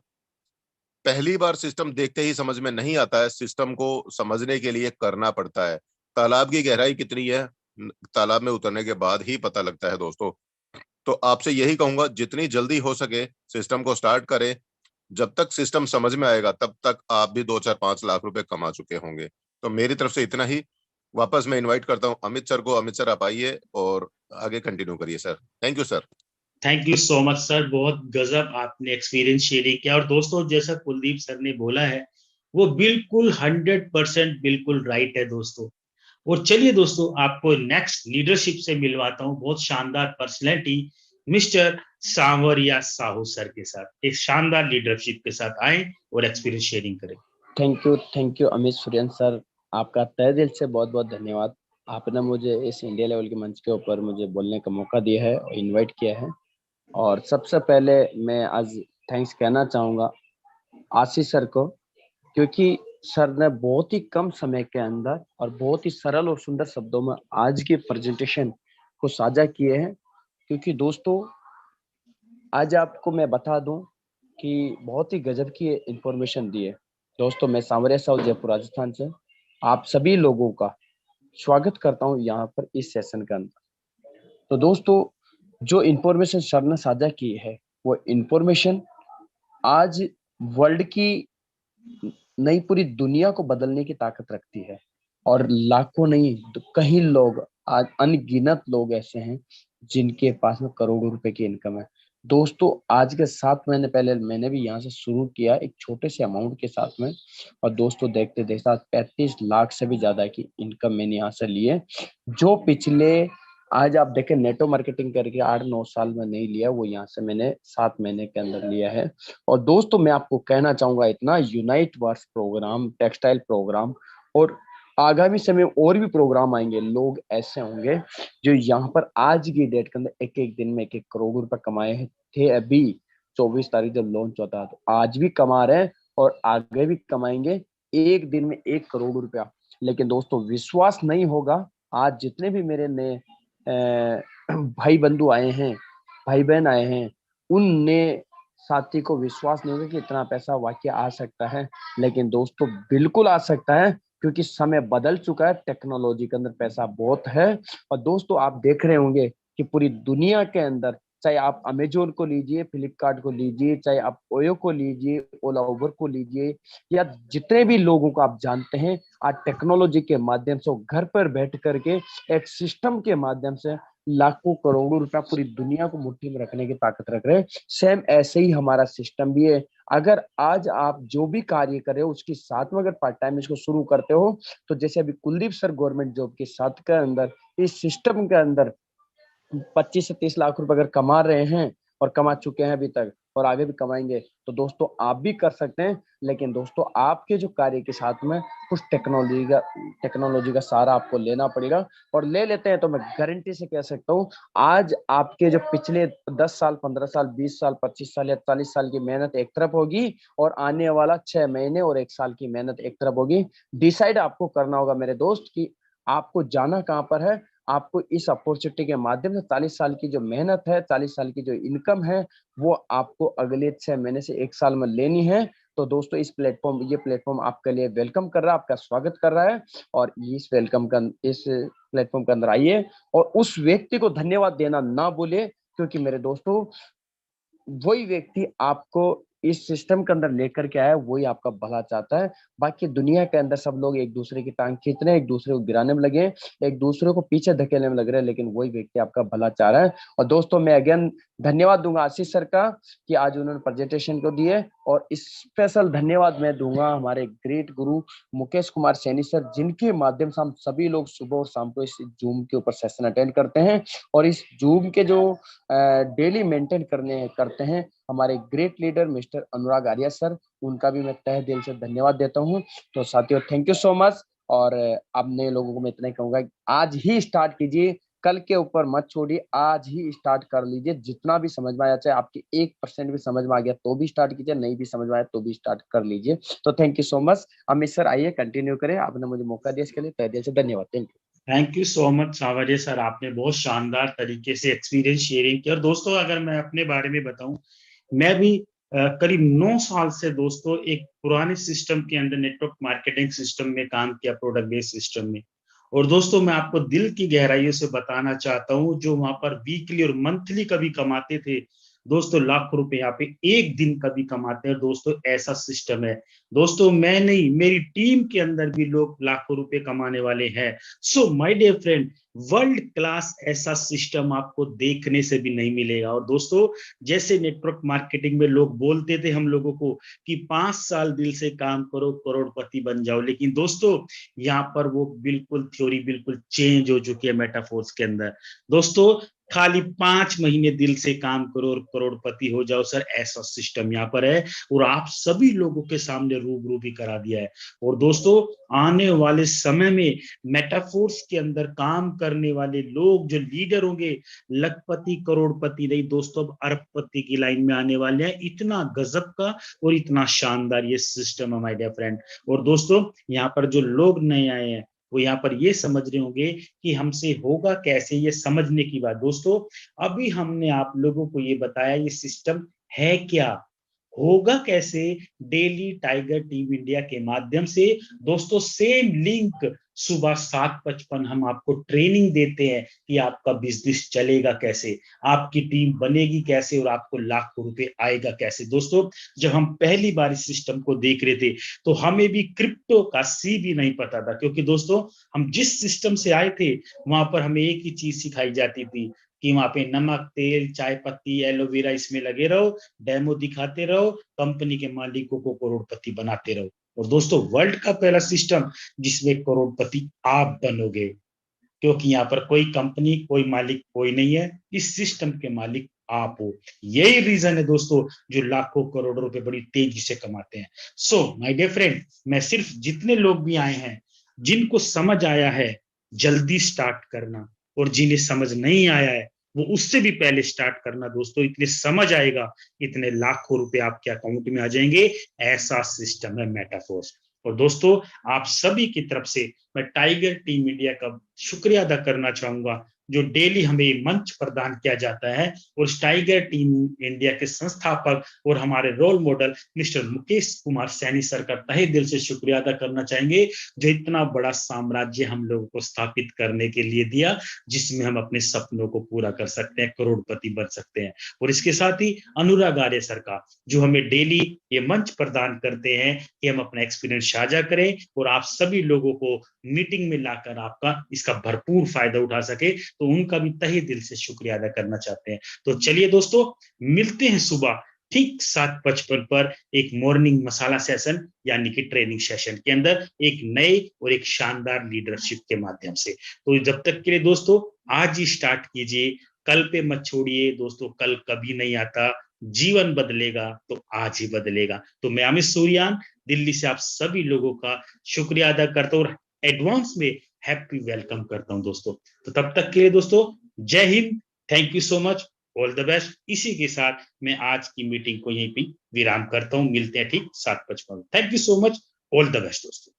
पहली बार सिस्टम देखते ही समझ में नहीं आता है, सिस्टम को समझने के लिए करना पड़ता है। तालाब की गहराई कितनी है, तालाब में उतरने के बाद ही पता लगता है दोस्तों। तो आपसे यही कहूंगा, जितनी जल्दी हो सके सिस्टम को स्टार्ट करें। जब तक सिस्टम समझ में आएगा तब तक आप भी 2 4 5 लाख रुपए कमा चुके होंगे। तो मेरी तरफ से इतना ही। वापस मैं इनवाइट करता हूं अमित सर को। अमित सर आप आइए और आगे कंटिन्यू करिए sir. Thank you sir. Thank you so much sir, बहुत गजब आपने एक्सपीरियंस शेयरिंग किया। और दोस्तों, जैसा कुलदीप सर ने बोला है, वो बिल्कुल 100% बिल्कुल राइट है दोस्तों। और चलिए दोस्तों, आपको नेक्स्ट लीडरशिप से मिलवाता हूं, बहुत शानदार पर्सनैलिटी, मिस्टर सांवरिया साहू सर के साथ। एक शानदार लीडरशिप के साथ आए और एक्सपीरियंस शेयरिंग करें। Thank you Amit Suren sir, आपका तहे दिल से बहुत बहुत धन्यवाद। आपने मुझे इस इंडिया लेवल के मंच के ऊपर मुझे बोलने का मौका दिया है और इनवाइट किया है। और सबसे पहले मैं आज थैंक्स कहना चाहूँगा आशीष सर को, क्योंकि सर ने बहुत ही कम समय के अंदर और बहुत ही सरल और सुंदर शब्दों में आज की प्रेजेंटेशन को साझा किए हैं। क्योंकि दोस्तों, आज आपको मैं बता दूं कि बहुत ही गजब की इंफॉर्मेशन दी है। दोस्तों, मैं सांवरिया साहू, जयपुर, राजस्थान से आप सभी लोगों का स्वागत करता हूं यहाँ पर इस सेशन के अंदर। तो दोस्तों, जो इंफॉर्मेशन सर ने साझा की है वो इंफॉर्मेशन आज वर्ल्ड की नई पूरी दुनिया को बदलने की ताकत रखती है। और लाखों नहीं तो कई लोग, आज अनगिनत लोग ऐसे हैं जिनके पास में करोड़ों रुपए की इनकम है। दोस्तों, आज के 7 महीने पहले मैंने भी यहाँ से शुरू किया एक छोटे से अमाउंट के साथ में, और दोस्तों देखते देखते 35 लाख से भी ज्यादा की इनकम मैंने यहाँ से ली है। जो पिछले, आज आप देखें, नेटो मार्केटिंग करके 8-9 साल में नहीं लिया, वो यहाँ से मैंने 7 महीने के अंदर लिया है। और दोस्तों, मैं आपको कहना चाहूंगा, इतना unite verse programme, textile programme और आगामी समय में और भी प्रोग्राम आएंगे। लोग ऐसे होंगे जो यहाँ पर आज की डेट के अंदर एक एक दिन में 1-1 करोड़ रुपए कमाए थे। अभी 24 तारीख जब लॉन्च होता है, तो आज भी कमा रहे हैं और आगे भी कमाएंगे, एक दिन में 1 करोड़ रुपया। लेकिन दोस्तों, विश्वास नहीं होगा, आज जितने भी मेरे नए भाई बंधु आए हैं, भाई बहन आए हैं, उनने साथी को विश्वास नहीं होगा कि इतना पैसा वाकई आ सकता है। लेकिन दोस्तों, बिल्कुल आ सकता है, क्योंकि समय बदल चुका है, टेक्नोलॉजी के अंदर पैसा बहुत है। और दोस्तों, आप देख रहे होंगे कि पूरी दुनिया के अंदर, चाहे आप अमेजोन को लीजिए, फ्लिपकार्ट को लीजिए, चाहे आप ओयो को लीजिए, ओला उबर को लीजिए, या जितने भी लोगों को आप जानते हैं, आज टेक्नोलॉजी के माध्यम से घर पर बैठ करके एक सिस्टम के माध्यम से लाखों करोड़ों रुपया पूरी दुनिया को मुट्ठी में रखने की ताकत रख रहे हैं। सेम ऐसे ही हमारा सिस्टम भी है। अगर आज आप जो भी कार्य कर रहे हो उसके साथ में अगर पार्ट टाइम इसको शुरू करते हो, तो जैसे अभी कुलदीप सर गवर्नमेंट जॉब के साथ के अंदर, इस सिस्टम के अंदर 25 से 30 लाख रुपए अगर कमा रहे हैं और कमा चुके हैं अभी तक, और आगे भी कमाएंगे, तो दोस्तों आप भी कर सकते हैं। लेकिन दोस्तों, आपके जो कार्य के साथ में कुछ टेक्नोलॉजी का सहारा आपको लेना पड़ेगा, और ले लेते हैं तो मैं गारंटी से कह सकता हूँ, आज आपके जो पिछले 10 साल, 15 साल, 20 साल, 25 साल या 40 साल की मेहनत एक तरफ होगी, और आने वाला 6 महीने और 1 साल की मेहनत एक तरफ होगी। डिसाइड आपको करना होगा मेरे दोस्त कि आपको जाना कहाँ पर है। आपको इस अपॉर्चुनिटी के माध्यम से 40 साल की जो मेहनत है, 40 साल की जो इनकम है, वो आपको अगले 6 महीने से 1 साल में लेनी है। तो दोस्तों, ये प्लेटफॉर्म आपके लिए वेलकम कर रहा है, आपका स्वागत कर रहा है। और इस प्लेटफॉर्म के अंदर आइए और उस व्यक्ति को धन्यवाद देना ना भूले, क्योंकि मेरे दोस्तों, वही व्यक्ति आपको इस सिस्टम के अंदर लेकर के आया, वही आपका भला चाहता है। बाकी दुनिया के अंदर सब लोग एक दूसरे की टांग खींच रहे हैं, एक दूसरे को गिराने में लगे, एक दूसरे को पीछे धकेलने में लग रहे हैं, लेकिन वही व्यक्ति आपका भला चाह रहा है। और दोस्तों, मैं अगेन धन्यवाद दूंगा आशीष सर का कि आज उन्होंने प्रेजेंटेशन को दिए, और स्पेशल धन्यवाद मैं दूंगा हमारे ग्रेट गुरु मुकेश कुमार सैनी सर, जिनके माध्यम से हम सभी लोग सुबह और शाम को इस जूम के ऊपर सेशन अटेंड करते हैं, और इस जूम के जो डेली मेंटेन करते हैं हमारे ग्रेट लीडर मिस्टर अनुराग आर्या सर, उनका भी मैं तहे दिल से धन्यवाद देता हूं। तो साथियों, थैंक यू सो मच। और अब नए लोगों को मैं इतना ही कहूंगा, आज ही स्टार्ट कीजिए, कल के ऊपर मत छोड़िए, आज ही स्टार्ट कर लीजिए। जितना भी समझ में आया, चाहे आपके 1% भी समझ में आ गया तो भी स्टार्ट कीजिए, नहीं भी समझ में आया तो भी स्टार्ट कर लीजिए। तो thank you so much. Amit sir, आइए कंटिन्यू करें, आपने मुझे मौका दिया, इसके लिए तहे दिल से धन्यवाद। Thank you so much Sanwariya sir, आपने बहुत शानदार तरीके से एक्सपीरियंस शेयरिंग किया। और दोस्तों, अगर मैं अपने बारे में बताऊं, मैं भी करीब 9 साल से दोस्तों एक पुराने सिस्टम के अंदर नेटवर्क मार्केटिंग सिस्टम में काम किया, प्रोडक्ट बेस्ड सिस्टम में। और दोस्तों, मैं आपको दिल की गहराइयों से बताना चाहता हूं, जो वहां पर वीकली और मंथली कभी कमाते थे दोस्तों लाखों रुपए, यहाँ पे एक दिन कभी कमाते हैं दोस्तों, ऐसा सिस्टम है दोस्तों। मैं नहीं, मेरी टीम के अंदर भी लोग लाखों रुपए कमाने वाले हैं। So my dear friend, world class ऐसा सिस्टम आपको देखने से भी नहीं मिलेगा। और दोस्तों, जैसे नेटवर्क मार्केटिंग में लोग बोलते थे हम लोगों को कि 5 साल दिल से काम करो, करोड़पति बन जाओ, लेकिन दोस्तों यहाँ पर वो बिल्कुल थ्योरी बिल्कुल चेंज हो चुकी है मेटाफोर्स के अंदर। दोस्तों, खाली 5 महीने दिल से काम करो और करोड़पति हो जाओ सर, ऐसा सिस्टम यहाँ पर है, और आप सभी लोगों के सामने रूबरू भी करा दिया है। और दोस्तों, आने वाले समय में मेटाफोर्स के अंदर काम करने वाले लोग जो लीडर होंगे, लखपति करोड़पति नहीं दोस्तों, अब अरबपति की लाइन में आने वाले हैं। इतना गजब का और इतना शानदार ये सिस्टम है माय डियर फ्रेंड। और दोस्तों, यहाँ पर जो लोग नए आए हैं, वो यहाँ पर ये समझ रहे होंगे कि हमसे होगा कैसे, ये समझने की बात। दोस्तों अभी हमने आप लोगों को ये बताया ये सिस्टम है क्या, होगा कैसे, डेली टाइगर टीम इंडिया के माध्यम से। दोस्तों सेम लिंक सुबह 7:55 हम आपको ट्रेनिंग देते हैं कि आपका बिजनेस चलेगा कैसे, आपकी टीम बनेगी कैसे और आपको लाखों रुपए आएगा कैसे। दोस्तों जब हम पहली बार इस सिस्टम को देख रहे थे तो हमें भी क्रिप्टो का सी भी नहीं पता था, क्योंकि दोस्तों हम जिस सिस्टम से आए थे वहां पर हमें एक ही चीज सिखाई जाती थी कि वहां पे नमक, तेल, चाय पत्ती, एलोवेरा इसमें लगे रहो, डेमो दिखाते रहो, कंपनी के मालिकों को करोड़पति बनाते रहो। और दोस्तों वर्ल्ड का पहला सिस्टम जिसमें करोड़पति आप बनोगे, क्योंकि यहाँ पर कोई कंपनी, कोई मालिक कोई नहीं है, इस सिस्टम के मालिक आप हो। यही रीजन है दोस्तों जो लाखों करोड़ों रुपए बड़ी तेजी से कमाते हैं। सो माय डियर फ्रेंड, मैं सिर्फ जितने लोग भी आए हैं जिनको समझ आया है जल्दी स्टार्ट करना, और जिन्हें समझ नहीं आया है वो उससे भी पहले स्टार्ट करना। दोस्तों इतने समझ आएगा, इतने लाखों रुपए आपके अकाउंट में आ जाएंगे, ऐसा सिस्टम है मेटाफोर्स। और दोस्तों आप सभी की तरफ से मैं टाइगर टीम इंडिया का शुक्रिया अदा करना चाहूंगा जो डेली हमें मंच प्रदान किया जाता है। और टाइगर टीम इंडिया के संस्थापक और हमारे role model mister Mukesh Kumar Saini sir का तहे दिल से शुक्रिया अदा करना चाहेंगे जो इतना बड़ा साम्राज्य हम लोगों को स्थापित करने के लिए दिया, जिसमें हम अपने सपनों को पूरा कर सकते हैं, करोड़पति बन सकते हैं। और इसके साथ ही अनुराग आर्य सर का जो हमें डेली ये मंच प्रदान करते हैं कि हम अपना एक्सपीरियंस साझा करें और आप सभी लोगों को मीटिंग में लाकर आपका इसका भरपूर फायदा उठा सके, तो उनका भी तहे दिल से शुक्रिया अदा करना चाहते हैं। तो चलिए दोस्तों मिलते हैं सुबह ठीक 7:55 पर एक मॉर्निंग मसाला सेशन यानी कि ट्रेनिंग सेशन के अंदर एक नए और एक शानदार लीडरशिप के माध्यम से। तो जब तक के लिए दोस्तों आज ही स्टार्ट कीजिए, कल पे मत छोड़िए दोस्तों, कल कभी नहीं आता, जीवन बदलेगा तो आज ही बदलेगा। तो मैं अमित सूर्यान दिल्ली से आप सभी लोगों का शुक्रिया अदा करता हूँ और एडवांस में हैप्पी वेलकम करता हूं दोस्तों। तो तब तक के लिए दोस्तों जय Hind, thank you so much, all the best. इसी के साथ मैं आज की मीटिंग को यहीं पे विराम करता हूं, मिलते हैं ठीक 7:55। Thank you so much, all the best दोस्तों।